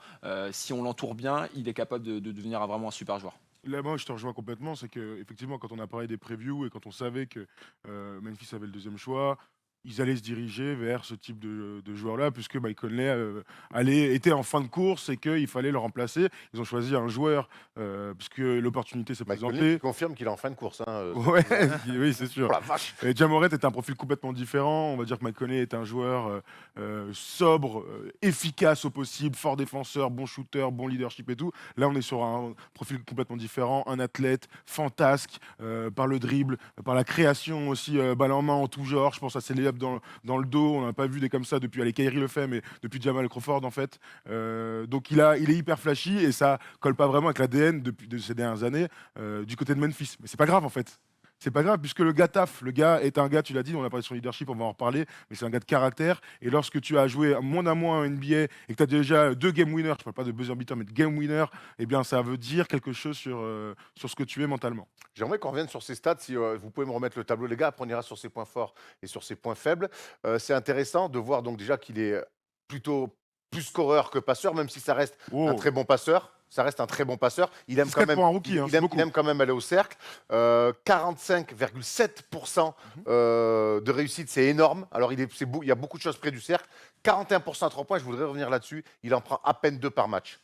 si on l'entoure bien, il est capable de devenir vraiment un super joueur. Là, moi, je te rejoins complètement. C'est que, effectivement, quand on a parlé des previews et quand on savait que Memphis avait le deuxième choix, ils allaient se diriger vers ce type de joueur-là, puisque Mike Conley était en fin de course et qu'il fallait le remplacer. Ils ont choisi un joueur, puisque l'opportunité s'est Mike Conley présentée. qui confirme qu'il est en fin de course. Hein, Ouais, oui, c'est sûr. Oh la vache. Et Ja Morant est un profil complètement différent. On va dire que Mike Conley est un joueur sobre, efficace au possible, fort défenseur, bon shooter, bon leadership et tout. Là, on est sur un profil complètement différent, un athlète fantasque par le dribble, par la création aussi, balle en main en tout genre. Je pense à ses layups dans le dos. On n'a pas vu des comme ça depuis, Kyrie le fait, mais depuis Jamal Crawford en fait. Donc il est hyper flashy et ça colle pas vraiment avec l'ADN de ces dernières années du côté de Memphis. Mais c'est pas grave en fait. C'est pas grave, puisque le gars taf, le gars est un gars, tu l'as dit, on a parlé sur leadership, on va en reparler, mais c'est un gars de caractère. Et lorsque tu as joué moins d'un mois en NBA et que tu as déjà 2 game winners, je parle pas de buzzer beater, mais de game winner, eh bien ça veut dire quelque chose sur ce que tu es mentalement. J'aimerais qu'on revienne sur ces stats. Si vous pouvez me remettre le tableau, les gars, après on ira sur ses points forts et sur ses points faibles. C'est intéressant de voir donc déjà qu'il est plutôt plus scoreur que passeur, même si ça reste un très bon passeur. Ça reste un très bon passeur. Il aime, quand même, pour un rookie, hein, il aime quand même aller au cercle. 45,7% de réussite, c'est énorme. Alors, il y a beaucoup de choses près du cercle. 41% à 3 points, je voudrais revenir là-dessus. Il en prend à peine 2 par match.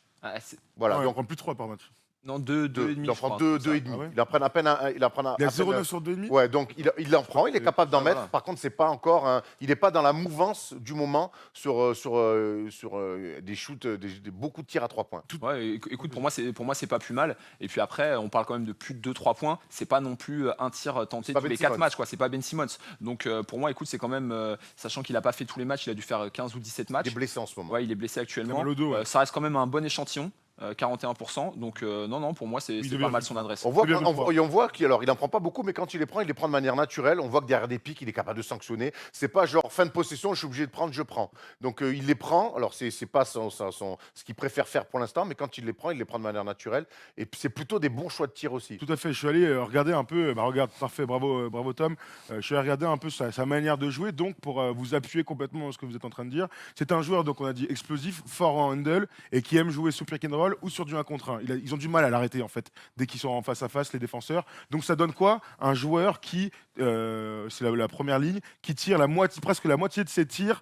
Voilà, Non, il en donc prend plus de 3 par match. Non, 2,5. il en prend 2,5. Ah ouais. Il en prend à peine un. Il en prend Il a à peine 0,9 sur 2,5. Ouais, donc il en prend, il est capable d'en mettre. Voilà. Par contre, c'est pas encore il n'est pas dans la mouvance du moment sur des shoots, beaucoup de tirs à 3 points. Ouais, écoute, pour moi, c'est pas plus mal. Et puis après, on parle quand même de plus de 2-3 points. C'est pas non plus un tir tenté pas tous les Ben 4 Simmons. matchs, quoi. C'est pas Ben Simmons. Donc pour moi, écoute, c'est quand même, sachant qu'il a pas fait tous les matchs, il a dû faire 15 ou 17 matchs. Il est blessé en ce moment. Ouais, il est blessé actuellement. Il a mal au dos, ouais. Ça reste quand même un bon échantillon. 41%, donc non, pour moi c'est devait pas mal faire son adresse. On voit, C'est bien, on voit qu'il en prend pas beaucoup, mais quand il les prend de manière naturelle. On voit que derrière des pics, il est capable de sanctionner. C'est pas genre fin de possession, je suis obligé de prendre, je prends. Donc il les prend. Alors c'est pas ce qu'il préfère faire pour l'instant, mais quand il les prend de manière naturelle. Et puis c'est plutôt des bons choix de tir aussi. Tout à fait. Je suis allé regarder un peu. Regarde, parfait, bravo Tom. Je suis allé regarder un peu sa manière de jouer, donc pour vous appuyer complètement ce que vous êtes en train de dire. C'est un joueur, donc on a dit explosif, fort en handle et qui aime jouer sur pick and roll ou sur du 1 contre 1. Ils ont du mal à l'arrêter en fait dès qu'ils sont en face à face les défenseurs. Donc ça donne quoi? Un joueur qui, c'est la première ligne, qui tire presque la moitié de ses tirs.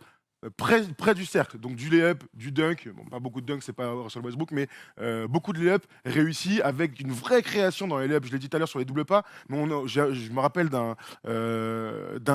Près du cercle, donc du lay-up, du dunk, bon, pas beaucoup de dunk, c'est pas Russell Westbrook, mais beaucoup de lay-up réussis avec une vraie création dans les lay-up. Je l'ai dit tout à l'heure sur les doubles pas, mais je me rappelle d'un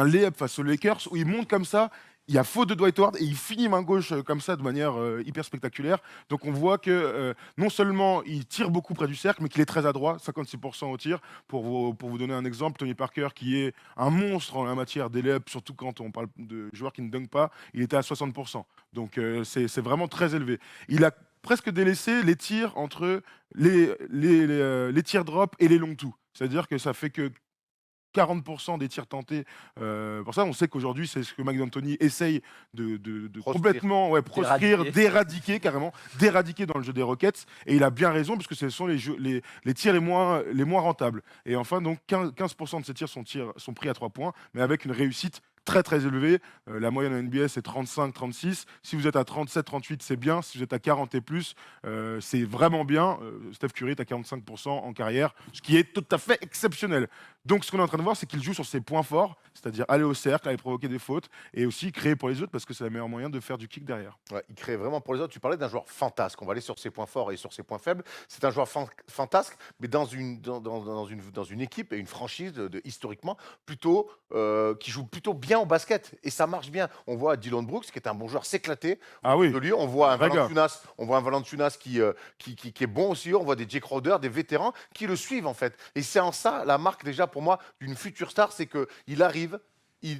lay-up face aux Lakers où il monte comme ça. il y a faute de Dwight Howard et il finit main gauche comme ça de manière hyper spectaculaire. Donc on voit que non seulement il tire beaucoup près du cercle, mais qu'il est très adroit, 56% au tir. Pour vous donner un exemple, Tony Parker, qui est un monstre en la matière des layups, surtout quand on parle de joueurs qui ne dunkent pas, il était à 60%. Donc c'est vraiment très élevé. Il a presque délaissé les tirs entre les tirs drop et les long two. C'est-à-dire que ça fait que 40% des tirs tentés. Pour ça, on sait qu'aujourd'hui, c'est ce que Mike D'Antoni essaye de Proscrire. complètement proscrire, D'éradiquer. d'éradiquer carrément, d'éradiquer dans le jeu des Rockets. Et il a bien raison, parce que ce sont les tirs les moins rentables. Et enfin, donc 15% de ces tirs sont pris à 3 points, mais avec une réussite très très élevée. La moyenne en NBA, c'est 35-36. Si vous êtes à 37-38, c'est bien. Si vous êtes à 40 et plus, c'est vraiment bien. Steph Curry est à 45% en carrière, ce qui est tout à fait exceptionnel. Donc ce qu'on est en train de voir, c'est qu'il joue sur ses points forts, c'est-à-dire aller au cercle, aller provoquer des fautes, et aussi créer pour les autres, parce que c'est le meilleur moyen de faire du kick derrière. Ouais, il crée vraiment pour les autres. Tu parlais d'un joueur fantasque. On va aller sur ses points forts et sur ses points faibles. C'est un joueur fantasque, mais dans une équipe et une franchise historiquement plutôt qui joue plutôt bien au basket. Et ça marche bien. On voit Dylan Brooks, qui est un bon joueur, s'éclater. Ah oui, De lui, on voit un vrai gars. Valanciunas qui est bon aussi. On voit des Jake Crowder, des vétérans qui le suivent en fait. Et c'est en ça la marque déjà pour moi d'une future star, c'est qu'il arrive.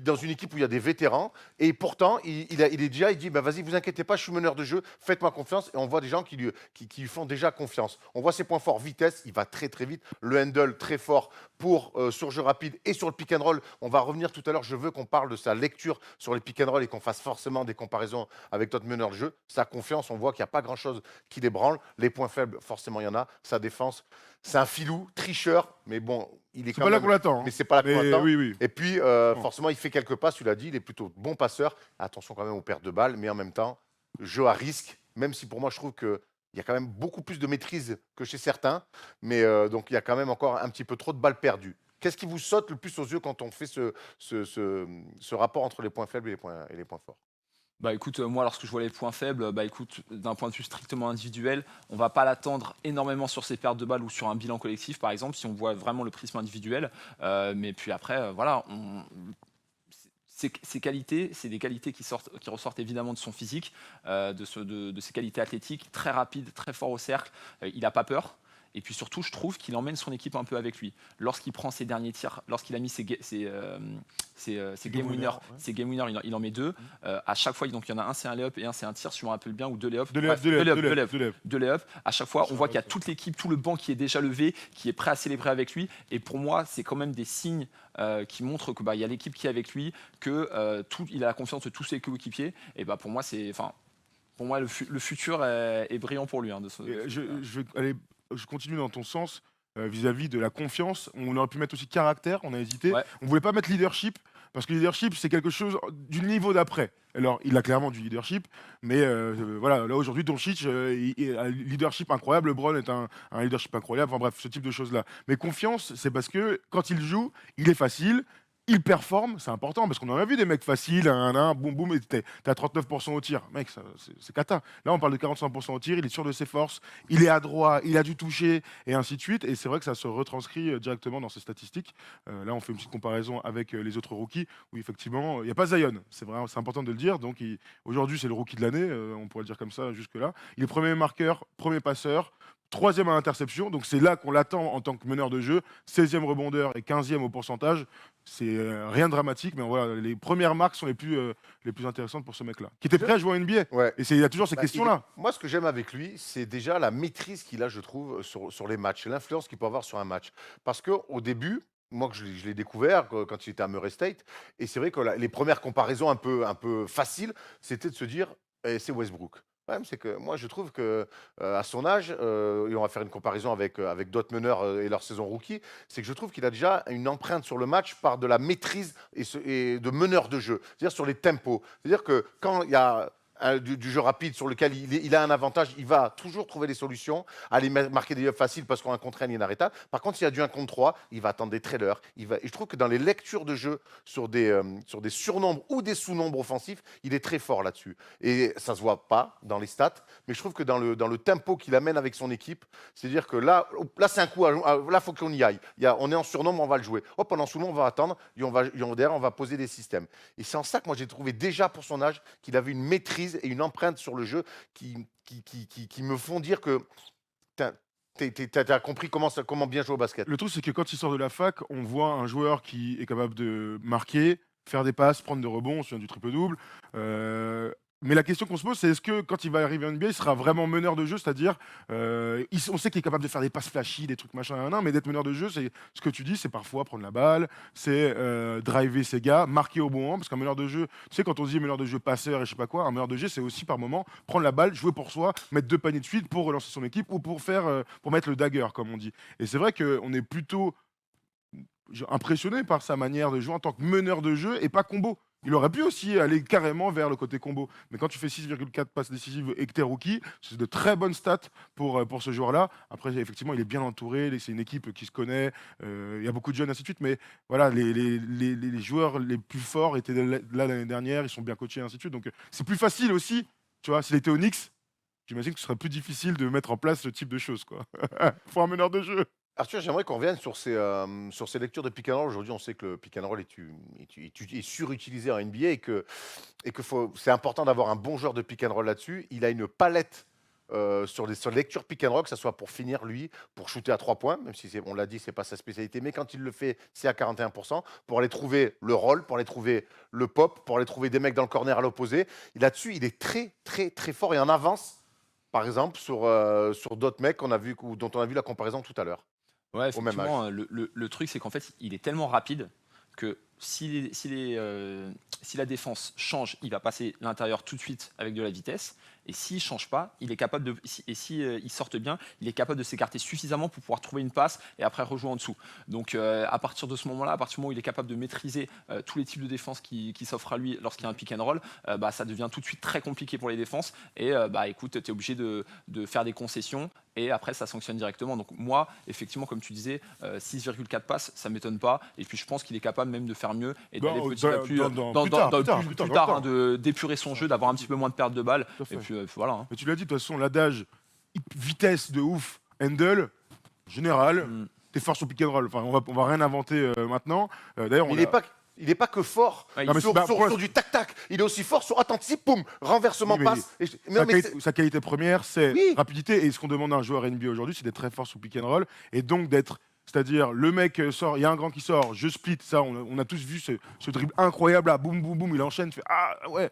Dans une équipe où il y a des vétérans, et pourtant, il dit bah, vas-y, vous inquiétez pas, je suis meneur de jeu, faites-moi confiance. Et on voit des gens qui lui font déjà confiance. On voit ses points forts, vitesse, il va très très vite. Le handle, très fort pour sur jeu rapide et sur le pick and roll. On va revenir tout à l'heure, je veux qu'on parle de sa lecture sur les pick and roll et qu'on fasse forcément des comparaisons avec notre meneur de jeu. Sa confiance, on voit qu'il n'y a pas grand-chose qui l'ébranle. Les points faibles, forcément, il y en a. Sa défense, c'est un filou, tricheur, mais bon, il est C'est quand pas là même... qu'on l'attend. Mais c'est pas là qu'on Mais l'attend. oui, oui. Et puis, forcément, il fait quelques passes, tu l'as dit, il est plutôt bon passeur. Attention quand même aux pertes de balles, mais en même temps, jeu à risque, même si pour moi, je trouve qu'il y a quand même beaucoup plus de maîtrise que chez certains. Mais donc, il y a quand même encore un petit peu trop de balles perdues. Qu'est-ce qui vous saute le plus aux yeux quand on fait ce rapport entre les points faibles et les points forts? Bah écoute, moi lorsque je vois les points faibles, bah écoute, d'un point de vue strictement individuel, on va pas l'attendre énormément sur ses pertes de balles ou sur un bilan collectif par exemple, si on voit vraiment le prisme individuel. Mais puis après, voilà, ses qualités, c'est des qualités qui ressortent évidemment de son physique, de ses qualités athlétiques, très rapide, très fort au cercle. Il n'a pas peur. Et puis surtout, je trouve qu'il emmène son équipe un peu avec lui. Lorsqu'il prend ses derniers tirs, lorsqu'il a mis ses game winners, il en met deux. À chaque fois, donc, il y en a un, c'est un lay-up et un, c'est un tir, si je me rappelle bien, ou deux lay-up. Deux Bref, lay-up. deux lay-up. À chaque fois, on voit qu'il y a toute l'équipe, tout le banc qui est déjà levé, qui est prêt à célébrer avec lui. Et pour moi, c'est quand même des signes qui montrent que il y a l'équipe qui est avec lui, que il a la confiance de tous ses coéquipiers. Et pour moi, pour moi, le futur est brillant pour lui. Hein, je continue dans ton sens vis-à-vis de la confiance. On aurait pu mettre aussi caractère, on a hésité. Ouais. On voulait pas mettre leadership, parce que leadership, c'est quelque chose du niveau d'après. Alors, il a clairement du leadership, mais voilà, là aujourd'hui, Doncic, il a un leadership incroyable, LeBron est un leadership incroyable, enfin bref, ce type de choses-là. Mais confiance, c'est parce que quand il joue, il est facile, il performe, c'est important, parce qu'on en a vu des mecs faciles, boum boum, et t'es à 39% au tir. Mec, c'est cata. Là, on parle de 45% au tir, il est sûr de ses forces, il est adroit, il a du toucher, et ainsi de suite. Et c'est vrai que ça se retranscrit directement dans ses statistiques. Là, on fait une petite comparaison avec les autres rookies, où effectivement, il n'y a pas Zion. C'est important de le dire. Donc, aujourd'hui, c'est le rookie de l'année, on pourrait le dire comme ça jusque-là. Il est premier marqueur, premier passeur, troisième à l'interception, donc c'est là qu'on l'attend en tant que meneur de jeu, 16e rebondeur et 15e au pourcentage. C'est rien de dramatique, mais voilà, les premières marques sont les plus intéressantes pour ce mec-là, qui était prêt à jouer en NBA. Ouais. Et il y a toujours ces questions-là. Moi, ce que j'aime avec lui, c'est déjà la maîtrise qu'il a, je trouve, sur les matchs, l'influence qu'il peut avoir sur un match. Parce qu'au début, moi, je l'ai découvert quand il était à Murray State, et c'est vrai que les premières comparaisons un peu faciles, c'était de se dire, c'est Westbrook. Le problème, c'est que moi, je trouve que à son âge, et on va faire une comparaison avec d'autres meneurs et leur saison rookie, c'est que je trouve qu'il a déjà une empreinte sur le match par de la maîtrise et de meneur de jeu, c'est-à-dire sur les tempos. C'est-à-dire que quand il y a du jeu rapide sur lequel il a un avantage, il va toujours trouver des solutions, aller marquer des yeux faciles parce qu'en 1 contre 1, il est inarrêtable. Par contre, s'il y a du 1 contre 3, il va attendre des trailers. Et je trouve que dans les lectures de jeu sur des surnombres ou des sous-nombres offensifs, il est très fort là-dessus. Et ça se voit pas dans les stats, mais je trouve que dans le tempo qu'il amène avec son équipe, c'est-à-dire que là c'est un coup, là, faut qu'on y aille. On est en surnombre, on va le jouer. Hop, pendant sous-nombre, on va attendre, et derrière, on va poser des systèmes. Et c'est en ça que moi, j'ai trouvé déjà pour son âge qu'il avait une maîtrise et une empreinte sur le jeu qui me font dire que t'as compris comment bien jouer au basket. Le truc, c'est que quand il sort de la fac, on voit un joueur qui est capable de marquer, faire des passes, prendre des rebonds, on se souvient du triple-double. Mais la question qu'on se pose, c'est est-ce que quand il va arriver en NBA, il sera vraiment meneur de jeu, c'est-à-dire, on sait qu'il est capable de faire des passes flashy, des trucs machin, mais d'être meneur de jeu, c'est ce que tu dis, c'est parfois prendre la balle, c'est driver ses gars, marquer au bon moment, parce qu'un meneur de jeu, tu sais, quand on se dit meneur de jeu passeur et je sais pas quoi, un meneur de jeu, c'est aussi par moment prendre la balle, jouer pour soi, mettre 2 paniers de suite pour relancer son équipe ou pour mettre le dagger, comme on dit. Et c'est vrai qu'on est plutôt impressionné par sa manière de jouer en tant que meneur de jeu et pas combo. Il aurait pu aussi aller carrément vers le côté combo. Mais quand tu fais 6,4 passes décisives et que t'es rookie, c'est de très bonnes stats pour ce joueur-là. Après, effectivement, il est bien entouré. C'est une équipe qui se connaît. Il y a beaucoup de jeunes, ainsi de suite. Mais voilà, les joueurs les plus forts étaient là l'année dernière. Ils sont bien coachés, ainsi de suite. Donc, c'est plus facile aussi. Tu vois, s'il était au Knicks, j'imagine que ce serait plus difficile de mettre en place ce type de choses, quoi. Faut un meneur de jeu. Arthur, j'aimerais qu'on revienne sur ces lectures de pick and roll. Aujourd'hui, on sait que le pick and roll est surutilisé en NBA c'est important d'avoir un bon joueur de pick and roll là-dessus. Il a une palette sur les lectures pick and roll, que ce soit pour finir, lui, pour shooter à 3 points, même si on l'a dit, c'est pas sa spécialité, mais quand il le fait, c'est à 41%, pour aller trouver le roll, pour aller trouver le pop, pour aller trouver des mecs dans le corner à l'opposé. Et là-dessus, il est très, très, très fort et en avance, par exemple, sur d'autres mecs dont on a vu la comparaison tout à l'heure. Ouais, Au même âge. effectivement, le truc, c'est qu'en fait, il est tellement rapide que si la défense change, il va passer l'intérieur tout de suite avec de la vitesse. Et s'il ne change pas, il est capable il sorte bien, il est capable de s'écarter suffisamment pour pouvoir trouver une passe et après rejouer en dessous. Donc à partir de ce moment-là, à partir du moment où il est capable de maîtriser tous les types de défense qui s'offrent à lui lorsqu'il y a un pick and roll, ça devient tout de suite très compliqué pour les défenses. Et écoute, tu es obligé de faire des concessions et après ça sanctionne directement. Donc moi, effectivement, comme tu disais, 6,4 passes, ça ne m'étonne pas. Et puis je pense qu'il est capable même de faire mieux et d'aller petit à petit plus tard, d'épurer son jeu, d'avoir un petit peu moins de perte de balles. Tout à fait. Et puis voilà. Mais tu l'as dit, de toute façon, l'adage vitesse de ouf, handle, général, t'es fort sur pick and roll. Enfin, on va rien inventer maintenant. D'ailleurs, Il n'est pas que fort Ouais, Non, mais sur du tac-tac. Il est aussi fort sur attentif, poum, renversement, Oui, mais passe. sa qualité première, c'est Oui. rapidité. Et ce qu'on demande à un joueur NBA aujourd'hui, c'est d'être très fort sur pick and roll. Et donc d'être. C'est-à-dire, le mec sort, il y a un grand qui sort, je split, ça, on a tous vu ce dribble incroyable, là, boum, boum, boum, il enchaîne, fait ah ouais,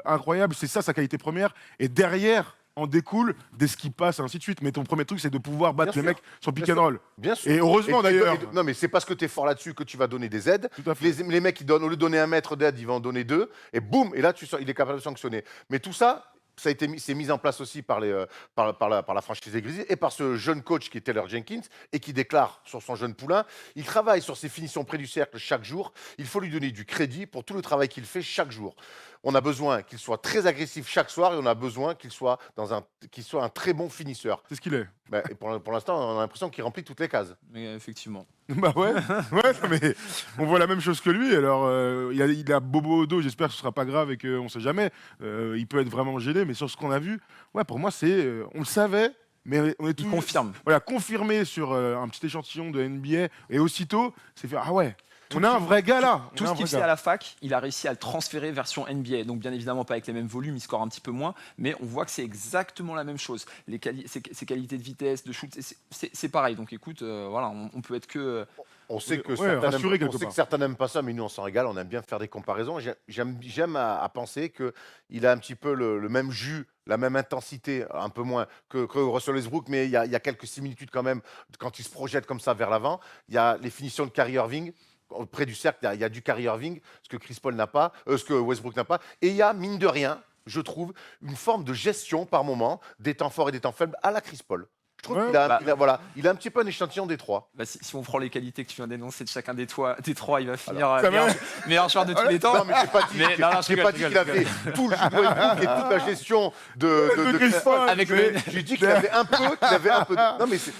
incroyable, c'est ça sa qualité première. Et derrière, en découle des skis passent, et ainsi de suite. Mais ton premier truc, c'est de pouvoir battre Bien les sûr. mecs sur pick Bien and sûr. roll. Bien sûr. Et heureusement d'ailleurs. Non, mais c'est parce que tu es fort là-dessus que tu vas donner des aides. Tout à fait. Les mecs, au lieu de donner 1 mètre d'aide, ils vont en donner 2. Et boum, et là, il est capable de sanctionner. Mais tout ça, c'est mis en place aussi par la franchise des Grizzlies et par ce jeune coach qui est Taylor Jenkins et qui déclare sur son jeune poulain, il travaille sur ses finitions près du cercle chaque jour. Il faut lui donner du crédit pour tout le travail qu'il fait chaque jour. On a besoin qu'il soit très agressif chaque soir et on a besoin qu'il soit un très bon finisseur. C'est ce qu'il est. Et pour l'instant, on a l'impression qu'il remplit toutes les cases. Mais effectivement. Bah ouais, ouais, non, mais on voit la même chose que lui. Alors, il a bobo au dos, j'espère que ce sera pas grave et qu'on sait jamais. Il peut être vraiment gêné, mais sur ce qu'on a vu, ouais, pour moi, on le savait, mais on est tout. Il confirme. Voilà, confirmé sur un petit échantillon de NBA et aussitôt, c'est fait, ah ouais, on a un vrai gars là. Tout ce qu'il faisait à la fac, il a réussi à le transférer version NBA. Donc bien évidemment pas avec les mêmes volumes, il score un petit peu moins, mais on voit que c'est exactement la même chose. Ses qualités de vitesse, de shoot, c'est pareil. Donc écoute, voilà, on peut être que... On sait que rassuré quelque part. certains n'aiment pas ça, mais nous, on s'en régale. On aime bien faire des comparaisons. J'aime à penser qu'il a un petit peu le même jus, la même intensité, un peu moins que Russell Westbrook, mais il y a quelques similitudes quand même quand il se projette comme ça vers l'avant. Il y a les finitions de Kyrie Irving. Près du cercle, il y a du Kyrie Irving, ce que Chris Paul n'a pas, ce que Westbrook n'a pas. Et il y a, mine de rien, je trouve, une forme de gestion par moment des temps forts et des temps faibles à la Chris Paul. Je trouve Ouais. il a un petit peu un échantillon des trois. Bah, si on prend les qualités que tu viens d'énoncer de chacun des trois, il va finir ça va. meilleur joueur de tous les temps. Non, mais j'ai pas dit, Mais- non, non, je j'ai rigole, pas je dit rigole, qu'il avait tout le judo et tout, et toute la gestion de Chris Paul. Avec mais le- j'ai dit qu'il avait un peu, Non, mais c'est-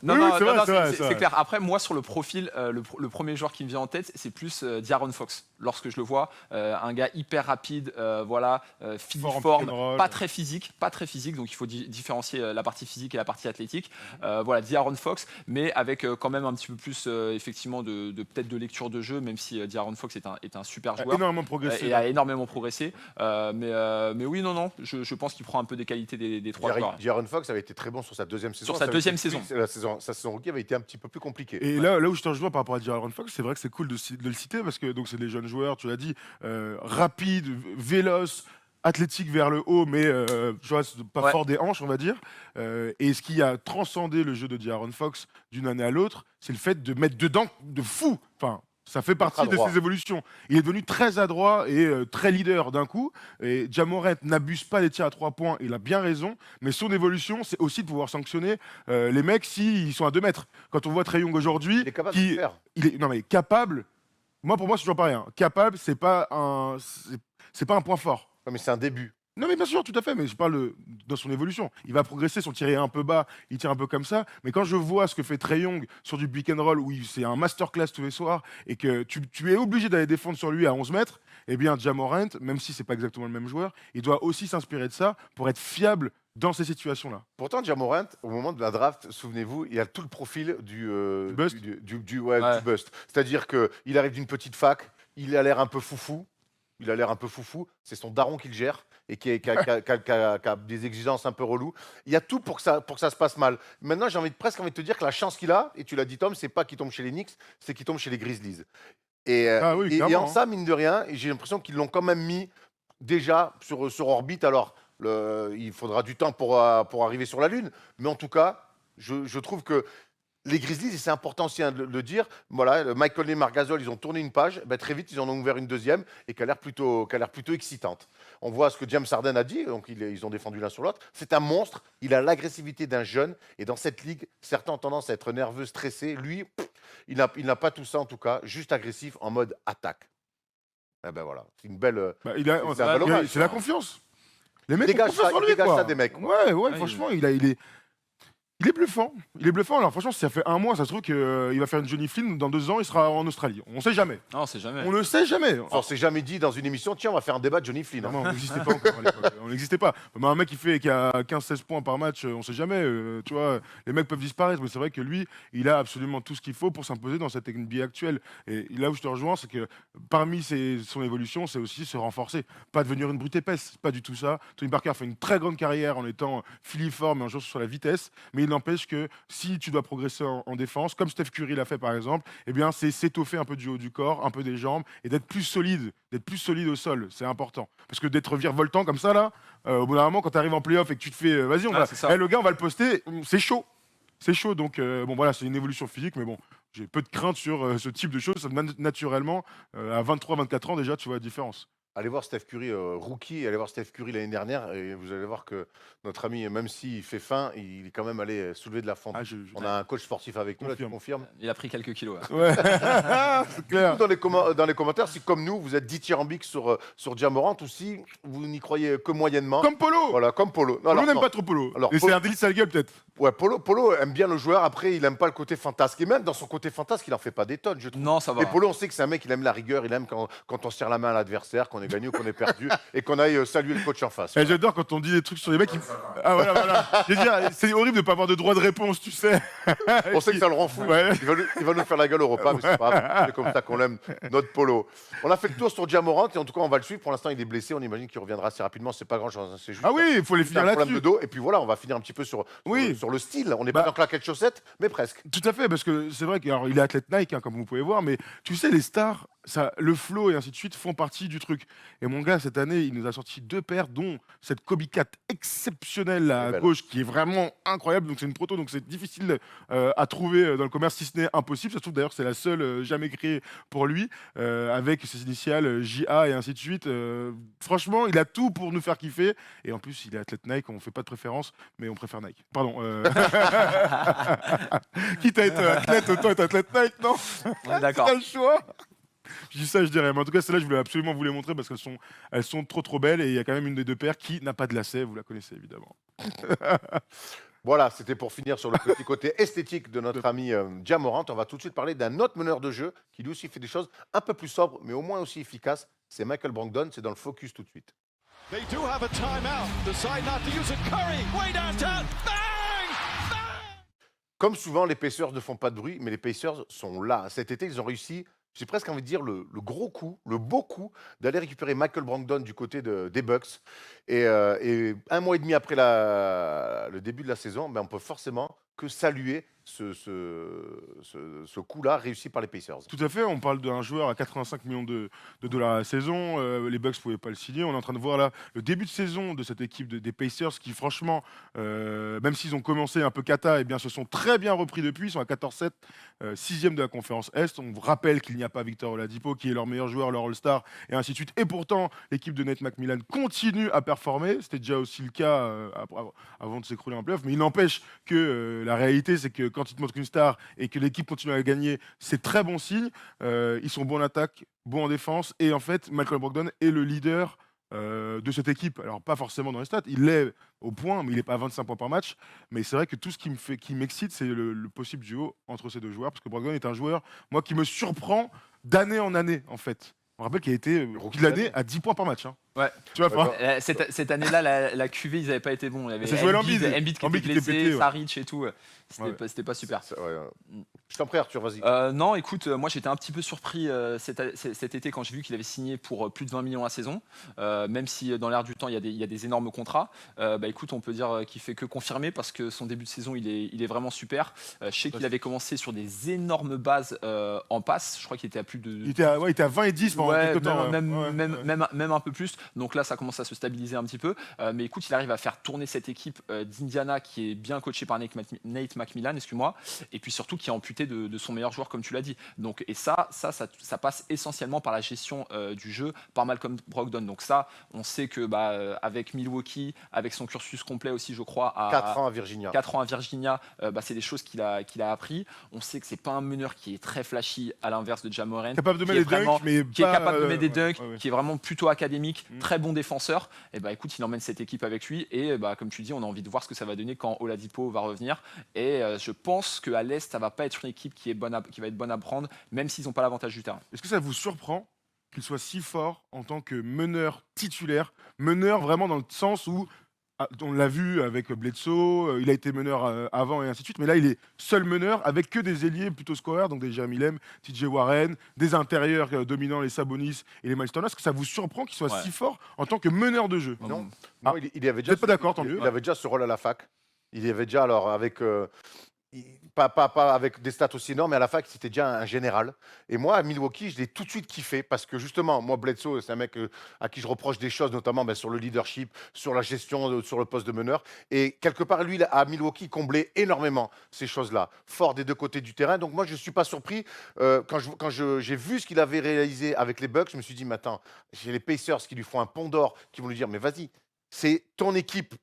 Non, Oui, non, oui, c'est non, vrai, non, c'est vrai, c'est c'est vrai. clair. Après, moi, sur le profil, le premier joueur qui me vient en tête, c'est plus D'Aaron Fox. Lorsque je le vois, un gars hyper rapide, filiforme, Fort en pick and roll. pas très physique, donc il faut différencier la partie physique et la partie athlétique. Voilà, D'Aaron Fox, mais avec quand même un petit peu plus, effectivement, peut-être de lecture de jeu, même si D'Aaron Fox est un super A joueur. énormément progressé. Et a énormément progressé. Mais oui, non, je pense qu'il prend un peu des qualités des trois joueurs. Jaron Fox avait été très bon sur sa deuxième saison. Sur sa Ça avait deuxième été- saison. Sa saison rookie avait été un petit peu plus compliquée. Et là où je te rejoins par rapport à D'Aaron Fox, c'est vrai que c'est cool de le citer parce que donc c'est des jeunes joueurs, tu l'as dit, rapides, véloces, athlétiques vers le haut, mais tu vois, c'est pas Ouais. fort des hanches, on va dire. Et ce qui a transcendé le jeu de D'Aaron Fox d'une année à l'autre, c'est le fait de mettre dedans de fou. Enfin, ça fait partie de adroit. ses évolutions. Il est devenu très adroit et très leader d'un coup. Et Ja Morant n'abuse pas des tirs à 3 points, il a bien raison. Mais son évolution, c'est aussi de pouvoir sanctionner les mecs s'ils sont à 2 mètres. Quand on voit Trae Young aujourd'hui, Il est capable de le faire. il est non mais capable. Moi pour moi c'est toujours pareil. Hein. Capable c'est pas un point fort. Non, mais c'est un début. Non mais bien sûr tout à fait. Mais je parle dans son évolution. Il va progresser. Son tir est un peu bas. Il tire un peu comme ça. Mais quand je vois ce que fait Trae Young sur du pick and roll où c'est un masterclass tous les soirs et que tu es obligé d'aller défendre sur lui à 11 mètres, eh bien Ja Morant, même si c'est pas exactement le même joueur, il doit aussi s'inspirer de ça pour être fiable dans ces situations-là. Pourtant, Ja Morant, au moment de la draft, souvenez-vous, il a tout le profil du bust. du Ouais. bust. C'est-à-dire qu'il arrive d'une petite fac, il a l'air un peu foufou. C'est son daron qui le gère et qui a des exigences un peu reloues. Il y a tout pour que ça se passe mal. Maintenant, presque envie de te dire que la chance qu'il a, et tu l'as dit Tom, c'est pas qu'il tombe chez les Knicks, c'est qu'il tombe chez les Grizzlies. Et, Ah oui, et clairement, en ça, mine de rien, j'ai l'impression qu'ils l'ont quand même mis déjà sur orbite. Alors, il faudra du temps pour arriver sur la Lune, mais en tout cas, je trouve que les Grizzlies, et c'est important aussi de le dire, voilà, Mike Conley et Marc Gasol, ils ont tourné une page, ben, très vite, ils en ont ouvert une deuxième et qui a l'air plutôt excitante. On voit ce que James Harden a dit, donc ils ont défendu l'un sur l'autre. C'est un monstre, il a l'agressivité d'un jeune, et dans cette ligue, certains ont tendance à être nerveux, stressés. Lui, il n'a pas tout ça en tout cas, juste agressif en mode attaque. Eh ben voilà, c'est une belle. Bah, C'est un bel hommage, c'est la confiance. Les mecs ont Dégage confiance ça, en lui, dégage quoi. ça des mecs. Ouais, franchement, il est bluffant. Il est bluffant. Alors franchement, si ça fait un mois, ça se trouve qu'il va faire une Johnny Flynn. Dans 2 ans, il sera en Australie. On sait jamais. Non, c'est jamais. On ne sait jamais. On s'est jamais dit dans une émission, tiens, on va faire un débat de Johnny Flynn. hein. Non, on n'existait pas encore à l'époque. On n'existait pas. Mais un mec qui a 15-16 points par match, on sait jamais. Tu vois, les mecs peuvent disparaître, mais c'est vrai que lui, il a absolument tout ce qu'il faut pour s'imposer dans cette NBA actuelle. Et là où je te rejoins, c'est que parmi son évolution, c'est aussi se renforcer. Pas devenir une brute épaisse, c'est pas du tout ça. Tony Parker fait une très grande carrière en étant filiforme et en jouant sur la vitesse, mais il n'empêche que si tu dois progresser en défense, comme Steph Curry l'a fait par exemple, eh bien c'est s'étoffer un peu du haut du corps, un peu des jambes et d'être plus solide au sol. C'est important. Parce que d'être virevoltant comme ça, là, au bout d'un moment, quand tu arrives en playoff et que tu te fais, vas-y, c'est ça. le gars, on va le poster, c'est chaud. C'est chaud, donc bon voilà, c'est une évolution physique, mais bon, j'ai peu de crainte sur ce type de choses. Naturellement, à 23-24 ans déjà, tu vois la différence. Allez voir Steph Curry rookie, allez voir Steph Curry l'année dernière et vous allez voir que notre ami, même s'il fait faim, il est quand même allé soulever de la fonte. Ah, On a un coach sportif avec nous, là, tu Confirme. confirmes? Il a pris quelques kilos. Ouais. Ouais, c'est clair. Dans les commentaires, si comme nous, vous êtes dithyrambique sur Ja Morant ou si vous n'y croyez que moyennement. Comme Polo. Voilà, comme Polo. Non, Polo alors, n'aime non. pas trop Polo. Alors, Et Polo- c'est un délit sale gueule peut-être. Ouais, Polo aime bien le joueur, après il aime pas le côté fantasque. Et même dans son côté fantasque, il en fait pas des tonnes, je trouve. Non, ça va. Et Polo, on sait que c'est un mec, il aime la rigueur, il aime quand on serre la main à l'adversaire, qu'on est gagné ou qu'on est perdu, et qu'on aille saluer le coach en face. Et j'adore quand on dit des trucs sur les mecs. Ah voilà. Je veux dire, c'est horrible de pas avoir de droit de réponse, tu sais. On sait que ça le rend fou. Ouais. Il va nous faire la gueule au repas, mais c'est pas grave. C'est comme ça qu'on l'aime, notre Polo. On a fait le tour sur Ja Morant, et en tout cas, on va le suivre. Pour l'instant, il est blessé. On imagine qu'il reviendra assez rapidement. C'est pas grand-chose. Hein, c'est juste Ah oui, il faut les un finir problème là-dessus. de dos. Et puis voilà, on va finir un petit peu sur le style. On n'est pas Bah. dans claquettes chaussettes, mais presque. Tout à fait, parce que c'est vrai qu'il est athlète Nike, hein, comme vous pouvez voir, mais tu sais, les stars, le flow et ainsi de suite font partie du truc. Et mon gars, cette année, il nous a sorti 2 paires, dont cette Kobe 4 exceptionnelle là, Elle est à belle. gauche, qui est vraiment incroyable. Donc c'est une proto, donc c'est difficile à trouver dans le commerce, si ce n'est impossible. Ça se trouve d'ailleurs que c'est la seule jamais créée pour lui, avec ses initiales JA et ainsi de suite. Franchement, il a tout pour nous faire kiffer. Et en plus, il est athlète Nike, on fait pas de préférence, mais on préfère Nike. Pardon. Quitte à être athlète, autant être athlète Nike, non? On est d'accord. T'as le choix. Je dis ça, je dirais. Mais en tout cas, celle-là, je voulais absolument vous les montrer parce elles sont trop belles. Et il y a quand même une des 2 paires qui n'a pas de lacets. Vous la connaissez évidemment. Voilà, c'était pour finir sur le petit côté esthétique de notre ami Ja Morant. On va tout de suite parler d'un autre meneur de jeu qui lui aussi fait des choses un peu plus sobres, mais au moins aussi efficaces. C'est Michael Brogdon. C'est dans le focus tout de suite. They do have a timeout. Decide not to use it. Curry, way downtown. Bang! Comme souvent, les Pacers ne font pas de bruit, mais les Pacers sont là. Cet été, ils ont réussi, j'ai presque envie de dire, le gros coup, le beau coup, d'aller récupérer Michael Brogdon du côté des Bucks. Et 1 mois et demi après le début de la saison, ben, on peut forcément que saluer ce coup-là réussi par les Pacers. Tout à fait. On parle d'un joueur à 85 millions de dollars à la saison. Les Bucks ne pouvaient pas le signer. On est en train de voir là le début de saison de cette équipe des Pacers qui, franchement, même s'ils ont commencé un peu cata, eh bien, se sont très bien repris depuis. Ils sont à 14-7, 6e de la conférence Est. On vous rappelle qu'il n'y a pas Victor Oladipo qui est leur meilleur joueur, leur All-Star, et ainsi de suite. Et pourtant, l'équipe de Nate McMillan continue à performer. C'était déjà aussi le cas avant de s'écrouler en playoff. Mais il n'empêche que la réalité, c'est que quand ils te montrent une star et que l'équipe continue à gagner, c'est très bon signe. Ils sont bons en attaque, bons en défense. Et en fait, Michael Brogdon est le leader de cette équipe. Alors, pas forcément dans les stats, il l'est au point, mais il n'est pas à 25 points par match. Mais c'est vrai que tout ce qui m'excite, c'est le possible duo entre ces 2 joueurs. Parce que Brogdon est un joueur, moi, qui me surprend d'année en année, en fait. On rappelle qu'il a été rookie de l'année à 10 points par match. Hein. Ouais. Tu vois D'accord. pas Cette année-là, la QV, ils n'avaient pas été bons. Il y avait C'est Joel Embiid. Embiid qui Embiid était qui était blessé, pété, ouais. Saric et tout. Ouais. C'était pas super. Je t'en prie, Arthur, vas-y. Non, écoute, moi j'étais un petit peu surpris cet été quand j'ai vu qu'il avait signé pour plus de 20 millions la saison, même si dans l'air du temps il y a des énormes contrats. Écoute, on peut dire qu'il fait que confirmer parce que son début de saison il est vraiment super. Je sais qu'il avait commencé sur des énormes bases en passe. Je crois qu'il était à plus de. Il était à 20 et 10 pendant Ouais, quelques temps. même un peu plus. Donc là, ça commence à se stabiliser un petit peu. Mais écoute, il arrive à faire tourner cette équipe d'Indiana qui est bien coachée par Nate McMillan, excuse-moi, et puis surtout qui est amputé de son meilleur joueur, comme tu l'as dit. Donc, et ça passe essentiellement par la gestion du jeu, par Malcolm Brogdon. Donc ça, on sait que avec Milwaukee, avec son cursus complet aussi, je crois, à 4 ans à Virginia. 4 ans à Virginia, c'est des choses qu'il a appris. On sait que c'est pas un meneur qui est très flashy, à l'inverse de Ja Morant, Capable de qui mettre est des dunks, mais qui est capable de mettre des dunks, ouais. qui est vraiment plutôt académique, Mm. très bon défenseur. Et écoute, il emmène cette équipe avec lui. Et comme tu dis, on a envie de voir ce que ça va donner quand Oladipo va revenir. Et je pense qu'à l'Est, ça va pas être une équipe qui va être bonne à prendre, même s'ils n'ont pas l'avantage du terrain. Est-ce que ça vous surprend qu'il soit si fort en tant que meneur titulaire, meneur vraiment dans le sens où on l'a vu avec Bledsoe, il a été meneur avant et ainsi de suite, mais là il est seul meneur avec que des ailiers plutôt scoreurs, donc des Jeremy Lem, TJ Warren, des intérieurs dominants, les Sabonis et les Miles Turner. Est-ce que ça vous surprend qu'il soit Ouais. si fort en tant que meneur de jeu? Non, Ah. non, il avait déjà. Vous êtes pas d'accord, tant il- mieux. Il avait déjà ce rôle à la fac. Il y avait déjà, alors, avec. Pas avec des stats aussi énormes, mais à la fac, c'était déjà un général. Et moi, à Milwaukee, je l'ai tout de suite kiffé parce que justement, moi, Bledsoe, c'est un mec à qui je reproche des choses, notamment sur le leadership, sur la gestion, sur le poste de meneur. Et quelque part, lui, à Milwaukee, il comblait énormément ces choses-là, fort des 2 côtés du terrain. Donc moi, je ne suis pas surpris. Quand j'ai vu ce qu'il avait réalisé avec les Bucks, je me suis dit, mais attends, j'ai les Pacers qui lui font un pont d'or, qui vont lui dire, mais vas-y. C'est ton équipe,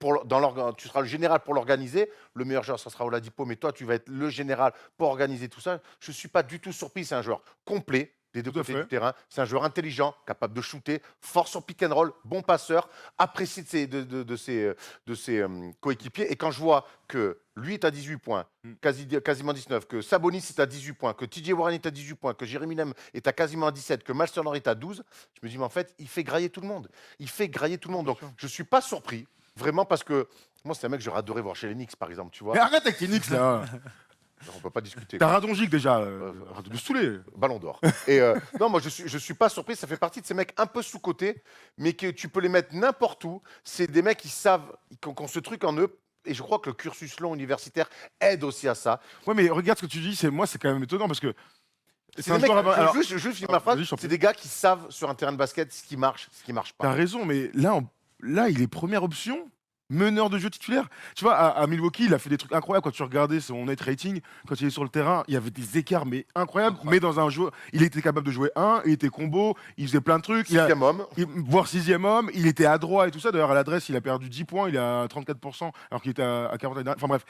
tu seras le général pour l'organiser. Le meilleur joueur, ça sera Oladipo, mais toi, tu vas être le général pour organiser tout ça. Je ne suis pas du tout surpris. C'est un joueur complet des 2 Tout à côtés fait. du terrain. C'est un joueur intelligent, capable de shooter, fort sur pick and roll, bon passeur, apprécié de ses coéquipiers. Et quand je vois que lui est à 18 points, quasiment 19, que Sabonis est à 18 points, que TJ Warren est à 18 points, que Jeremy Lem est à quasiment à 17, que Miles Turner est à 12, je me dis, mais en fait, il fait grailler tout le monde. Il fait grailler tout le monde. Donc, je ne suis pas surpris, vraiment, parce que moi, c'est un mec que j'aurais adoré voir chez les Knicks, par exemple, tu vois. Mais arrête avec les Knicks là. On ne peut pas discuter. T'as Radonjic déjà. Arrête de me saouler. Ballon d'or. Et non, moi, je suis pas surpris. Ça fait partie de ces mecs un peu sous-cotés, mais que tu peux les mettre n'importe où. C'est des mecs qui savent, qui ont ce truc en eux. Et je crois que le cursus long universitaire aide aussi à ça. Ouais, mais regarde ce que tu dis. C'est quand même étonnant parce que C'est C'est un des mecs, joueur à- alors- je finis ma phrase, Vas-y, je t'en c'est prie. des gars qui savent sur un terrain de basket ce qui marche T'as pas. raison, mais là, il est première option, meneur de jeu titulaire. Tu vois, à Milwaukee, il a fait des trucs incroyables. Quand tu regardais son net rating, quand il est sur le terrain, il y avait des écarts, mais incroyables. Mais dans un jeu, il était capable de jouer il était combo, il faisait plein de trucs. Sixième homme. Voire sixième homme, il était adroit et tout ça. D'ailleurs, à l'adresse, il a perdu 10 points, il est à 34%, alors qu'il était à 40 l'année dernière. Enfin bref.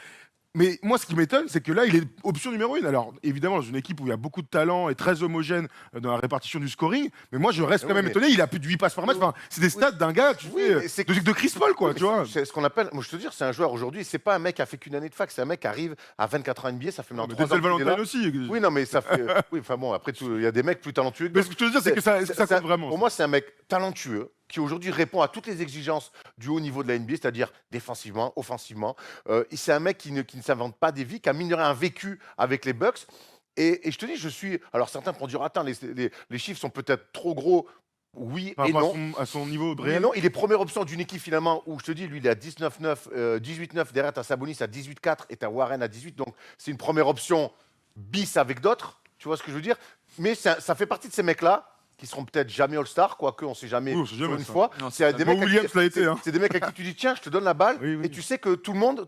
Mais moi, ce qui m'étonne, c'est que là, il est option numéro 1. Alors, évidemment, dans une équipe où il y a beaucoup de talent et très homogène dans la répartition du scoring, mais moi, je reste Oui, quand même mais- étonné. Il a plus de 8 passes par match. Enfin, c'est des stats d'un gars, tu Oui, fais, mais c'est- de Chris Paul, quoi, Oui, tu vois. C'est ce qu'on appelle, moi je te dis, c'est un joueur aujourd'hui, c'est pas un mec qui a fait qu'une année de fac, c'est un mec qui arrive à 24 ans NBA, ça fait maintenant Mais 3 ans Denzel qu'il est là. Valentine aussi. Oui, non, mais ça fait. Oui, enfin bon, après, il y a des mecs plus talentueux que Mais ce que je veux dire, c'est que ça compte vraiment. Pour moi, c'est un mec talentueux qui aujourd'hui répond à toutes les exigences du haut niveau de la NBA, c'est-à-dire défensivement, offensivement. C'est un mec qui ne s'invente pas des vies, qui a mine de rien un vécu avec les Bucks. Et je te dis, je suis. Alors certains pourront dire, attends, les chiffres sont peut-être trop gros. Oui Par et rapport non. à son niveau Oui et réel. non, il est première option d'une équipe finalement où je te dis, lui, il est à 19-9, 18-9, derrière t'as Sabonis à 18-4 et t'as Warren à 18. Donc c'est une première option bis avec d'autres, tu vois ce que je veux dire. Mais ça fait partie de ces mecs-là qui seront peut-être jamais All-Star, quoique on sait jamais, Oui, on sait jamais, sur une ça. fois. Non, C'est des Mo mecs à qui- Williams l'a été, hein. c'est des mecs à qui tu dis tiens, je te donne la balle Oui, oui. et tu sais que tout le monde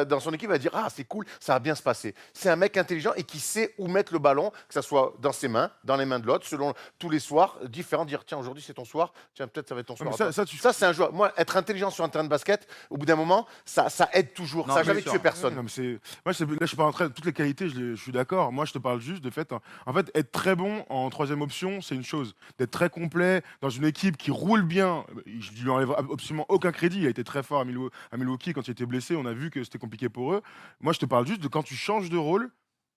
dans son équipe va dire ah c'est cool, ça va bien se passer. C'est un mec intelligent et qui sait où mettre le ballon, que ça soit dans ses mains, dans les mains de l'autre, selon tous les soirs différents. Dire tiens aujourd'hui c'est ton soir, tiens peut-être ça va être ton soir. mais ça, Attends. ça, C'est un joueur. Moi, être intelligent sur un terrain de basket, au bout d'un moment, ça aide toujours. Non, ça n'a bien jamais sûr. tué personne. Non, mais là, je suis pas en train de toutes les qualités, je suis d'accord. Moi, je te parle juste de fait. En fait, être très bon en troisième option, c'est une chose. D'être très complet dans une équipe qui roule bien, je lui enlève absolument aucun crédit. Il a été très fort à Milwaukee quand il était blessé. On a vu que c'était compliqué pour eux. Moi, je te parle juste de quand tu changes de rôle.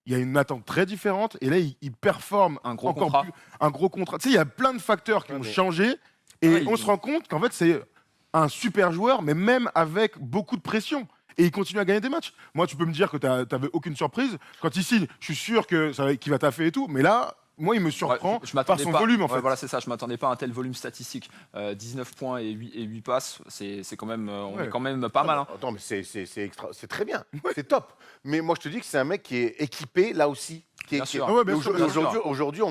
Il y a une attente très différente et là, il performe Un gros encore contrat. plus. Un gros contrat. Tu sais, il y a plein de facteurs qui Ouais, ont mais- changé et Ouais, on se rend compte qu'en fait, c'est un super joueur, mais même avec beaucoup de pression. Et il continue à gagner des matchs. Moi, tu peux me dire que tu n'avais aucune surprise. Quand il signe, je suis sûr qu'il va taffer et tout. Mais là, moi, il me surprend je par m'attendais son pas- volume, en ouais, fait. Voilà, c'est ça. Je m'attendais pas à un tel volume statistique. 19 points et 8 passes, c'est quand même, on Ouais. est quand même pas mal. Hein. Attends, mais c'est très bien. C'est top. Mais moi, je te dis que c'est un mec qui est équipé là aussi. Bien sûr. Ah ouais, bien Et sûr, aujourd'hui- bien sûr. Aujourd'hui,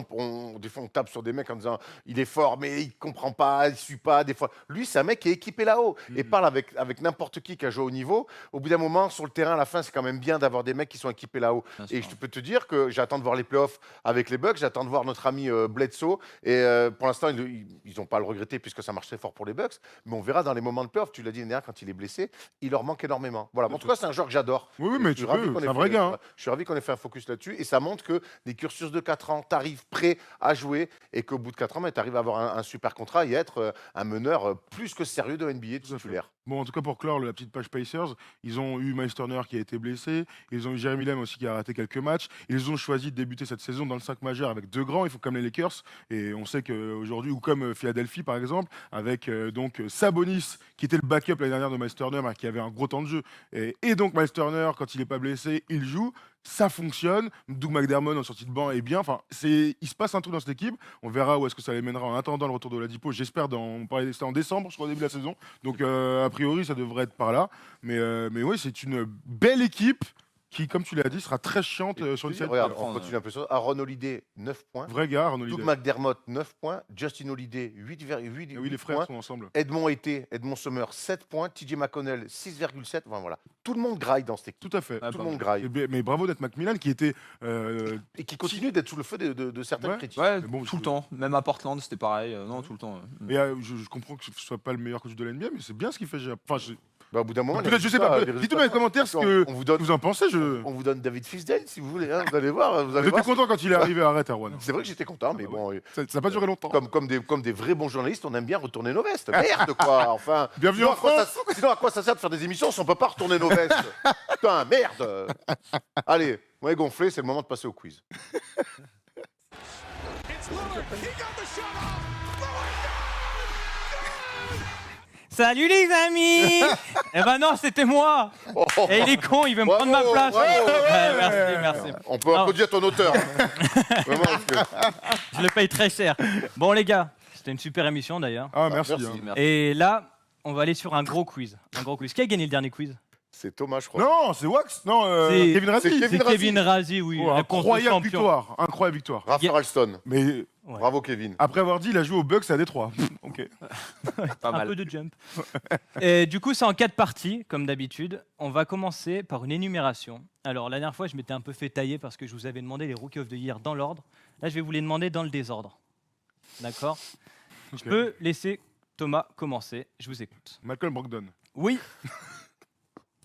des fois, on tape sur des mecs en disant il est fort, mais il comprend pas, il suit pas. Des fois, lui, c'est un mec qui est équipé là-haut et parle avec n'importe qui a joué au niveau. Au bout d'un moment, sur le terrain, à la fin, c'est quand même bien d'avoir des mecs qui sont équipés là-haut. Bien Et sûr. je peux te dire que j'attends de voir les playoffs avec les Bucks, j'attends de voir notre ami Bledsoe. Et pour l'instant, ils n'ont pas à le regretter puisque ça marche très fort pour les Bucks. Mais on verra dans les moments de playoffs. Tu l'as dit l'année dernière, quand il est blessé, il leur manque énormément. Voilà. En tout cas, c'est un joueur que j'adore. Oui, oui, Et mais je suis ravi qu'on c'est ait un vrai fait- gars. Hein. Je suis ravi qu'on ait fait un focus là-dessus. Et ça montre que des cursus de 4 ans, tu arrives prêt à jouer et qu'au bout de 4 ans, tu arrives à avoir un super contrat et être un meneur plus que sérieux de NBA Tout à fait. titulaire. Bon, en tout cas, pour clore la petite page Pacers, ils ont eu Miles Turner qui a été blessé, ils ont eu Jeremy Lamb aussi qui a raté quelques matchs. Ils ont choisi de débuter cette saison dans le 5 majeur avec deux grands, il faut comme les Lakers. Et on sait qu'aujourd'hui, ou comme Philadelphie par exemple, avec donc Sabonis qui était le backup l'année dernière de Miles Turner, mais qui avait un gros temps de jeu. Et donc Miles Turner, quand il n'est pas blessé, il joue. Ça fonctionne. Doug McDermott en sortie de banc est bien. Enfin, il se passe un truc dans cette équipe. On verra où est-ce que ça les mènera en attendant le retour de Oladipo. J'espère, on parlait de ça en décembre, je crois, au début de la saison. Donc, a priori, ça devrait être par là. Mais oui, c'est une belle équipe qui, comme tu l'as dit, sera très chiante sur une série. Regarde, de on prendre, continue un peu ça. Aaron Holiday, 9 points. Vrai gars, Arnaud Doug Holiday. McDermott, 9 points. Justin Holiday, 8,8 Ah oui, les frères points. sont ensemble. Edmond Summer, 7 points. TJ McConnell, 6,7. Enfin, voilà. Tout le monde graille dans cette équipe. Tout à fait. Ah, Tout bah, le monde graille. Mais bravo d'être Macmillan qui était. Et qui continue d'être sous le feu de certaines Ouais. critiques. Ouais, Mais bon, tout le temps. Même à Portland, c'était pareil. Non, tout le temps. Et, je comprends que ce soit pas le meilleur coach de l'NBA, mais c'est bien ce qu'il fait. Enfin, Bah, au bout d'un moment, peut-être, je sais pas. Dites-nous dans les commentaires ce on, que on vous donne, vous en pensez. on vous donne David Fisdale si vous voulez. Hein, vous allez voir. Vous allez J'étais voir. content quand il est arrivé à Arrête, Erwan. C'est vrai que j'étais content, mais Ah bon, Ça n'a pas duré longtemps. comme des vrais bons journalistes, on aime bien retourner nos vestes. Merde, quoi. Enfin, Bienvenue sinon, en à quoi France. sinon, à quoi ça sert de faire des émissions si on peut pas retourner nos vestes? Putain, merde. Allez, on est gonflé, c'est le moment de passer au quiz. It's Lillard. He got the shot off. Salut les amis. Eh ben non, c'était moi. Oh, oh, Et il est con, il veut me Bravo, prendre ma place. bravo. Merci. on peut applaudir ton auteur. hein. Vraiment, parce que- Je le paye très cher. Bon les gars, c'était une super émission d'ailleurs. Ah, merci. merci. hein. Merci. Et là, on va aller sur un gros quiz. Qui a gagné le dernier quiz? C'est Thomas, je crois. Non, c'est Wax. Non, C'est- Kevin Razi. c'est C'est Kevin Razi, oui. Oh, réponse de incroyable champion. victoire. Incroyable victoire. Rafa Ralston. Mais Ouais. Bravo, Kevin. après avoir dit, il a joué au Bucks à Détroit. Ok. Pas Un mal. peu de jump. Et du coup, c'est en 4 parties, comme d'habitude. On va commencer par une énumération. Alors, la dernière fois, je m'étais un peu fait tailler parce que je vous avais demandé les Rookie of the Year dans l'ordre. Là, je vais vous les demander dans le désordre. D'accord? Ok. Je peux laisser Thomas commencer. Je vous écoute. Malcolm Brogdon. Oui,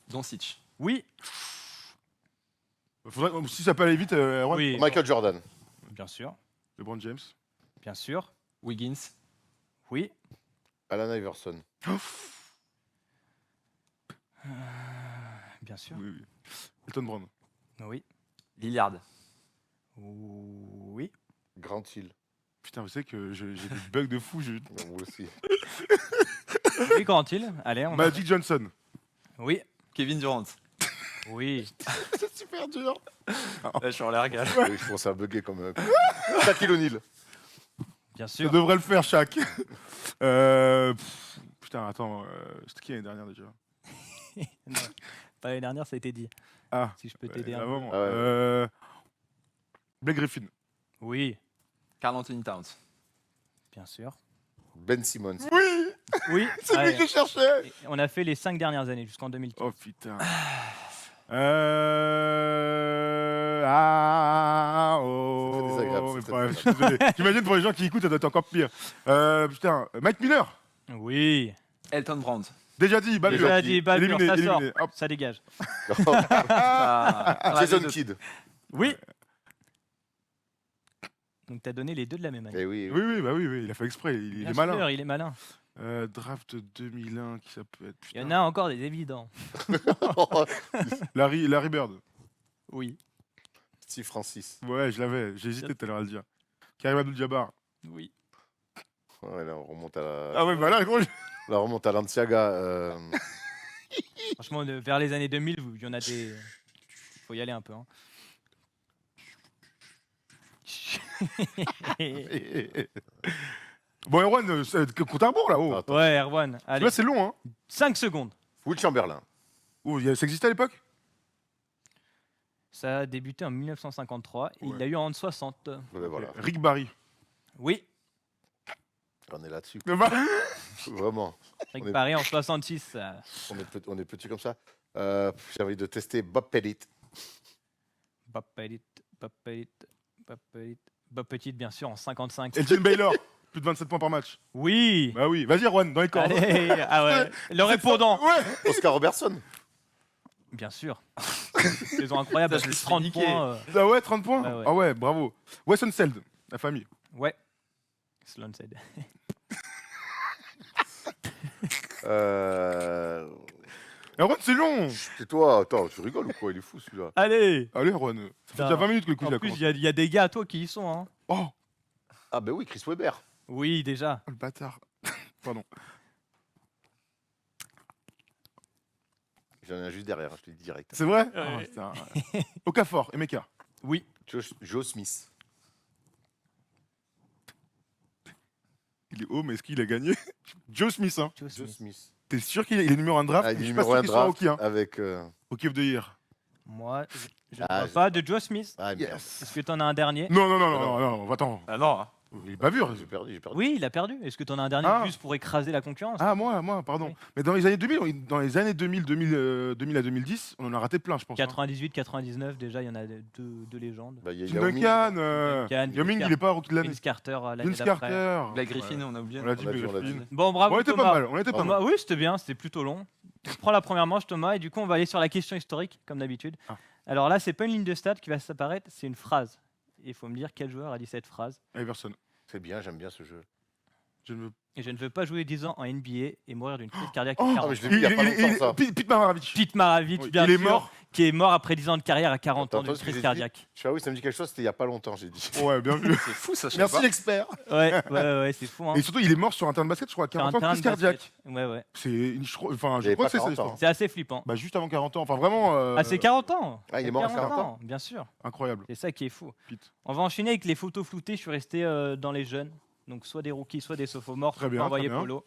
Doncic. oui, Si ça peut aller vite, Erwan. oui. Michael Jordan. Bien sûr, LeBron James. bien sûr. Wiggins. Oui, Alan Iverson. bien sûr. Oui, oui. Elton Brown. Oui, Lillard. oui. Grant Hill. Putain, vous savez que j'ai des bugs de fou. Moi aussi. Oui, Grand Hill. Allez, on Magic Johnson. Oui, Kevin Durant. oui. C'est super dur. Là, je suis en l'air régal. Oui, je pense à bugger comme. Shaquille O'Neal. Bien Ça sûr. devrait le faire, chaque. Putain, attends. C'était qui l'année dernière déjà? Non, pas l'année dernière, ça a été dit. Ah. Si je peux t'aider un peu. Avant. Ah ouais. Blake Griffin. Oui, Carl Anthony Towns. bien sûr. Ben Simmons. Oui, C'est lui allez. que je cherchais. Et on a fait les 5 dernières années jusqu'en 2015. Oh putain. C'est très désagréable, mais c'est très bref, je suis désolé. J'imagine pour les gens qui écoutent, ça doit être encore pire. Putain, Mike Miller. Oui. Elton Brand. Déjà dit, Baldur. Déjà dit, Baldur, Éliminé, ça sort. éliminé. Hop. Ça dégage. Ah, Jason les deux. Kidd. Oui. Donc t'as donné les deux de la même année. Eh oui. Oui, oui, bah oui, oui, il a fait exprès, il Bien est malin. sûr, il est malin. Draft 2001, qui ça peut être? Il y en Putain. a encore des évidents. Larry Bird. Oui. Steve Francis. Ouais, je l'avais, j'ai hésité tout à l'heure à le dire. Karim Abdul-Jabbar. Oui. Ouais, là, on remonte à la. Ah ouais, bah là, gros. Là, on remonte à l'Antiaga. Franchement, vers les années 2000, il y en a des. Faut y aller un peu. Hein. Bon, Erwan, compte à rebours là-haut. Attends. Ouais, Erwan. Allez, Là, c'est long, hein. 5 secondes. Will Chamberlain. Oh, ça existait à l'époque? Ça a débuté en 1953 et il Ouais. l'a eu en 60. Ouais, ben voilà. Rick Barry. Oui, On est là-dessus. Bah, Vraiment. Rick On est- Barry en 66. On est petit comme ça. J'ai envie de tester Bob Pettit. Bob Pettit, Bob Pettit, Bob Pettit. Bob Pettit, bien sûr, en 55. Elgin Baylor. Plus de 27 points par match. Oui. Bah oui, vas-y, Erwan, dans les cordes. Allez, ah ouais. Le répondant. Ouais. Oscar Robertson. Bien sûr. Saison incroyable, Ça, je me plus suis 30 niqué. points. Ah ouais, 30 points. Ouais, ouais. Ah ouais, bravo. Wesson Seld, la famille. Ouais. Sloan said. Erwan, c'est long. C'est toi. Attends, tu rigoles ou quoi? Il est fou celui-là. Allez. Allez, Erwan. Ça fait Putain. déjà 20 minutes que le coup il En a plus, commencé. il y a des gars à toi qui y sont. Hein. Oh, Ah, ben oui, Chris Webber. Oui, déjà. le bâtard. Pardon. J'en ai un juste derrière, je te le dis direct. C'est vrai? Ouais. Ah, putain. Okafor, Emeka. Oui. Joe Smith. Il est haut, mais est-ce qu'il a gagné? Joe Smith, hein. Joe Joe Smith. Smith. T'es sûr qu'il est numéro 1 draft? Ah, Je il est suis pas numéro sûr 1 qu'il soit draft rookie, hein. avec. Rookie of the Year. Moi, je ne Ah, vois je- pas de Joe Smith. Ah, merde. Est-ce que tu en as un dernier? Non, non, non, non, non, non, attends. Ah non. Il est bavure. J'ai perdu, j'ai perdu. Oui, il a perdu. Est-ce que tu en as un dernier Ah. juste pour écraser la concurrence? Ah, moi, pardon. Oui. Mais dans les années 2000, dans les années 2000 à 2010, on en a raté plein, je pense. hein. 98, 99, déjà, il y en a deux légendes. Bah, il y a Tim Yao Ming. Duncan, Duncan, Yao Ming, il est pas rookie de l'année. Vince Carter l'année Vince d'après. Carter. Blake Griffin, on a oublié. On l'a dit, On l'a dit, Blake on l'a dit. Griffin. Bon, bravo On était Thomas. pas mal, on était pas Thomas, mal. oui, c'était bien, c'était plutôt long. Je prends la première manche, Thomas, et du coup, on va aller sur la question historique, comme d'habitude. Ah. Alors là, c'est pas une ligne de stats qui va s'apparaître, c'est une phrase. Il faut me dire quel joueur a dit cette phrase. Iverson. C'est bien, j'aime bien ce jeu. Je ne veux... Et je ne veux pas jouer 10 ans en NBA et mourir d'une crise cardiaque à Oh, 40 mais je ans. l'ai vu il y a pas longtemps, ça. Pete Maravich. Pete Maravich, Oui, bien il est sûr, mort. qui est mort après 10 ans de carrière à 40 ans Attends, d'une ce que j'ai crise dit cardiaque. Je fais, ah oui, ça me dit quelque chose, c'était il y a pas longtemps, j'ai dit. Ouais, bien vu. C'est fou ça, je sais Merci pas. l'expert. Ouais, ouais, c'est fou. Hein. Et surtout, il est mort sur un terrain de basket, je crois, à Sur un 40 ans, terrain crise de basket. cardiaque. Ouais, ouais. Je crois Il avait que pas c'est ça 40 ans. l'histoire. C'est assez flippant. Bah, juste avant 40 ans. Enfin, vraiment. Ah, c'est 40 ans. Ah, il est mort à 40 ans, bien sûr. Incroyable. C'est ça qui est fou. Pete. On va enchaîner avec les photos floutées. Je suis resté dans les jeunes. Donc soit des rookies, soit des sophomores. Très Faut bien, pas envoyer très bien. Polo.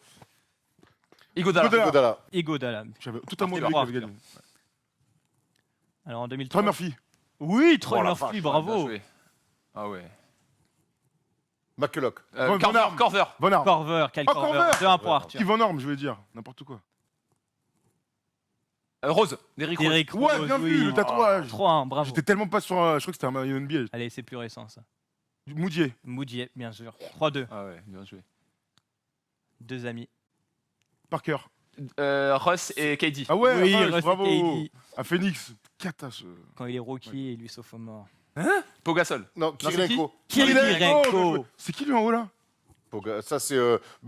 Iguodala. Iguodala. Iguodala. Iguodala. J'avais tout à mon Parfait, avis qu'il bravo. avait gagné. Alors en 2003. Troy Murphy. Oui, Troy Oh la Murphy, vache, Bien bravo. joué. Ah ouais. McCulloch. Van Corver, Arm. Corver. Von Arm. Corver, quel Oh, Corver. Corver 2-1 pour Arthur. Qui Van Arm, je vais dire. N'importe quoi. Rose, Derrick Rose. Derrick Ouais, Rose, bien oui. vu, le tatouage. 3-1, bravo. J'étais tellement pas sur. Je crois que c'était un maillot NBA. Allez, c'est plus récent ça. Moudier. Moudier, bien sûr. 3-2. Ah ouais, bien joué. Deux amis. Parker. Russ et KD. Ah ouais, oui, Rush, Russ et bravo. KD, À Phoenix. Cata ce. quand il est rookie et lui sophomore. Pogasol. Non, c'est Kirilenko. Kirilenko. C'est qui lui en haut là? Ça, c'est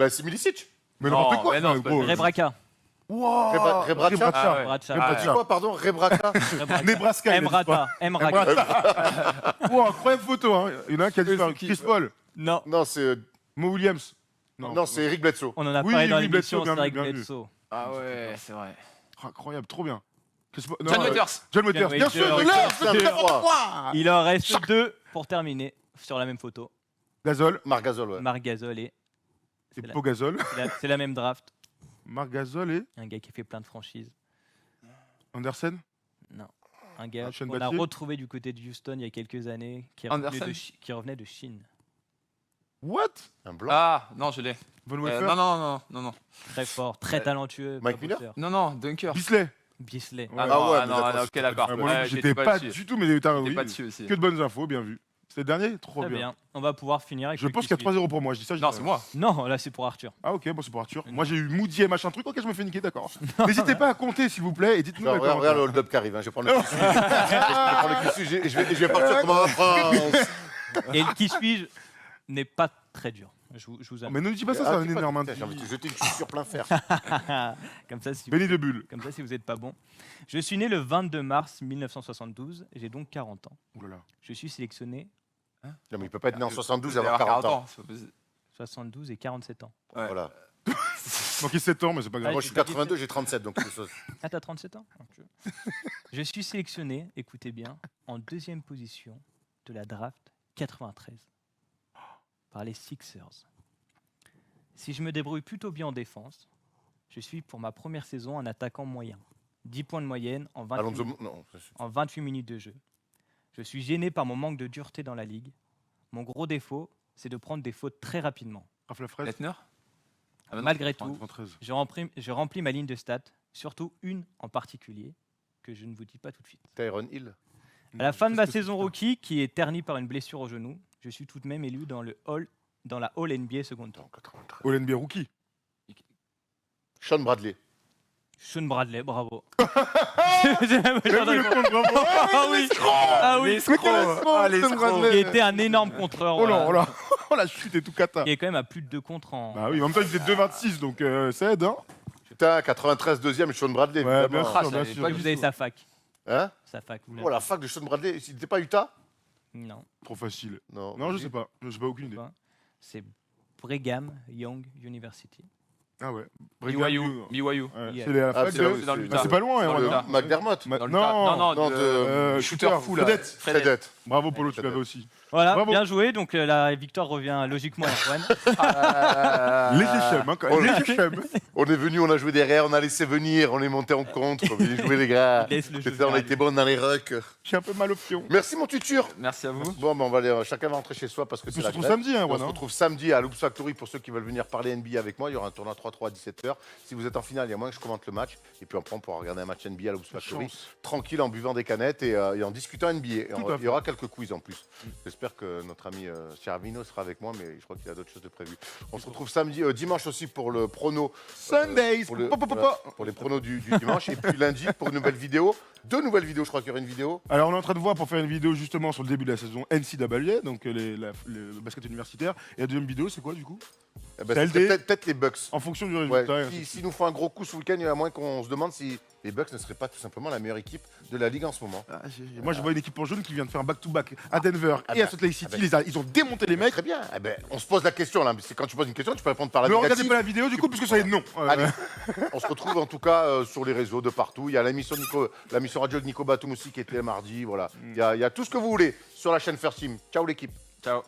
c'est Milicic. Mais Non, n'importe quoi. mais non, enfin, c'est pas gros. vrai. Rebraka. Wow. Rebraca. Ah ouais. Bracha. Ah, C'est quoi, pardon Rebraca. Rebraka. Nebraska. il a disparu. Emrata. Emrata. Wow, incroyable photo. Hein. Il y en a un qui a disparu. c'est qui Chris Paul. Non, Non, c'est Mo Williams. non, c'est Eric Bledsoe. on en a Oui, parlé dans oui, l'émission, Bledsoe, c'est Eric bien vu. Bledsoe. Ah ouais, c'est vrai. Incroyable, trop bien. Chris Paul- John non, Waters. John Waters. Bien Waters. sûr, John là, Waters, c'était c'est un n'importe quoi. Il en reste 2 pour terminer sur la même photo. Gasol. Marc Gasol, ouais. Marc Gasol et Et C'est la- Pau Gasol. c'est la même draft. Marc Gasol et Un gars qui fait plein de franchises. Anderson. Non. Un gars Sean qu'on a Battier. retrouvé du côté de Houston il y a quelques années, Anderson. qui revenait de Chine. What? Un blanc. Ah, non, je l'ai. Von Non, Wafer. non. Très fort, très talentueux. Mike pas Miller bosseur. Non, Dunker. Bisley. Bisley. Ouais. Ah Ah non, ouais, ah mais non, d'accord, ok, d'accord. Ah, moi, Ouais, j'étais pas dessus. du tout, mais t'as J'étais oui, pas dessus aussi. que de bonnes infos, bien vu. C'était le dernier? Trop Très bien. bien. On va pouvoir finir avec Je le pense qui qu'il y a suit. 3-0 pour moi. Je dis ça. je dis Non, ça. c'est moi. Non, là c'est pour Arthur. Ah ok, bon c'est pour Arthur. Moi j'ai eu Moody machin truc, ok je me fais niquer, d'accord. N'hésitez pas à compter s'il vous plaît et dites-nous dans les Regarde le commentaires. hold-up qui arrive. Hein. Je vais prendre le qui suit. Je vais prendre le qui suit. Je vais partir comme en France. Et le qui suis-je n'est pas très dur. Je vous Mais annonce. ne dis pas ça, c'est Ah, un dis pas, énorme putain, j'ai envie de indice. te jeter une chaussure plein fer. Comme ça, si Benny de Bulle. Comme ça, si vous n'êtes pas bon. Je suis né le 22 mars 1972, j'ai donc 40 ans. Ouh là là. Je suis sélectionné Non, mais il peut pas être né en 72 et D'avoir avoir 40 ans. c'est pas possible. 72 et 47 ans. Ouais. Voilà. Manqué 7 ans, mais c'est pas grave. Moi, je suis 82, j'ai 37, donc quelque chose. Ah, t'as 37 ans Ok. Je suis sélectionné, écoutez bien, en deuxième position de la draft 93 par les Sixers. Si je me débrouille plutôt bien en défense, je suis pour ma première saison un attaquant moyen. 10 points de moyenne en 28, Alonso, non. en 28 minutes de jeu. Je suis gêné par mon manque de dureté dans la ligue. Mon gros défaut, c'est de prendre des fautes très rapidement. Raph la fraise. Lettner. Ah bah non, Malgré c'est pas- tout, 93. je remplis ma ligne de stats, surtout une en particulier, que je ne vous dis pas tout de suite. Tyron Hill. À la fin de ma Qu'est-ce que saison c'est, rookie, qui est ternie par une blessure au genou, je suis tout de même élu dans la All NBA second tour. Non, 93. All NBA rookie. Sean Bradley. Sean Bradley, bravo. T'as vu le compte, bravo. Ah oui, ah oui. Ah, les Bradley. Qui était un énorme contreur. Oh là, oh là. Oh la chute et tout cata. Il est quand même à plus de 2 contres en. Bah oui, en même temps il faisait 2,26 donc ça aide hein. Putain, 93, deuxième, Sean Bradley, Ouais, évidemment. bien Ah, sûr, ça bien avait sûr. pas Vous du avez tout. sa fac. Hein Sa fac. Vous Oh, l'avez. la fac de Sean Bradley. Il n'était pas Utah Non, Trop facile. Non. Non, je sais pas. Je sais pas, aucune idée. pas. C'est Brigham Young University. Ah ouais. BYU. BYU. Ouais, Yeah. c'est la Ah, fac c'est de- là où c'est dans c'est- l'Utah. Bah, c'est pas loin, Dans hein, le voilà. Utah. McDermott. Ma- Dans le Non, tas. non, Non, de shooter fou là. Fredette. Fredette. Bravo Polo, tu Fredette. l'avais aussi. Voilà, Bravo. bien joué. Donc la victoire revient logiquement à Erwan. Léger chum, hein, quand Oh, même. Léger chum. On est venu, on a joué derrière, on a laissé venir, on est monté en contre. On est joué les gars. Laisse le jeu C'était- On a faire. été bon dans les rucks. J'ai un peu mal au pion. Merci mon tuteur. Merci à vous. Bon, ben, on va aller, chacun va rentrer chez soi parce que On c'est se la retrouve grève. samedi, hein, On se Ronan. retrouve samedi à Loops Factory pour ceux qui veulent venir parler NBA avec moi. Il y aura un tournoi 3-3 à 17h. Si vous êtes en finale, il y a moins que je commente le match. Et puis après, on pourra regarder un match NBA à Loops Factory. Chance. Tranquille en buvant des canettes et en discutant NBA. Et Tout à il y aura quelques quiz en plus. J'espère que notre ami Chervino sera avec moi, mais je crois qu'il a d'autres choses de prévues. On se retrouve samedi, dimanche aussi pour le prono. Sundays. Pour, le- Po, po, po, po. voilà, pour les pronos du dimanche. Et puis lundi pour une nouvelle vidéo. 2 nouvelles vidéos, je crois qu'il y aura une vidéo. Alors on est en train de voir pour faire une vidéo justement sur le début de la saison NCAA, donc le basket universitaire. Et la deuxième vidéo, c'est quoi du coup? Eh ben, C'est c'est LD. peut-être les Bucks. En fonction du Ouais, résultat. et ainsi de S'ils nous font un gros coup ce week-end, il y a moins qu'on se demande si les Bucks ne seraient pas tout simplement la meilleure équipe de la ligue en ce moment. Moi, je vois une équipe en jaune qui vient de faire un back-to-back à Denver Ah et à bah, Salt Lake City. ah bah. Ils ont démonté les mecs. Très bien. Eh ben, on se pose la question là. Mais c'est quand tu poses une question, tu peux répondre par la Ne regardez négative. pas la vidéo du coup, puisque ça est non. Allez. On se retrouve en tout cas sur les réseaux de partout. Il y a la mission radio de Nico Batum aussi qui était mardi. Voilà. Il y a tout ce que vous voulez sur la chaîne First Team. Ciao l'équipe. Ciao.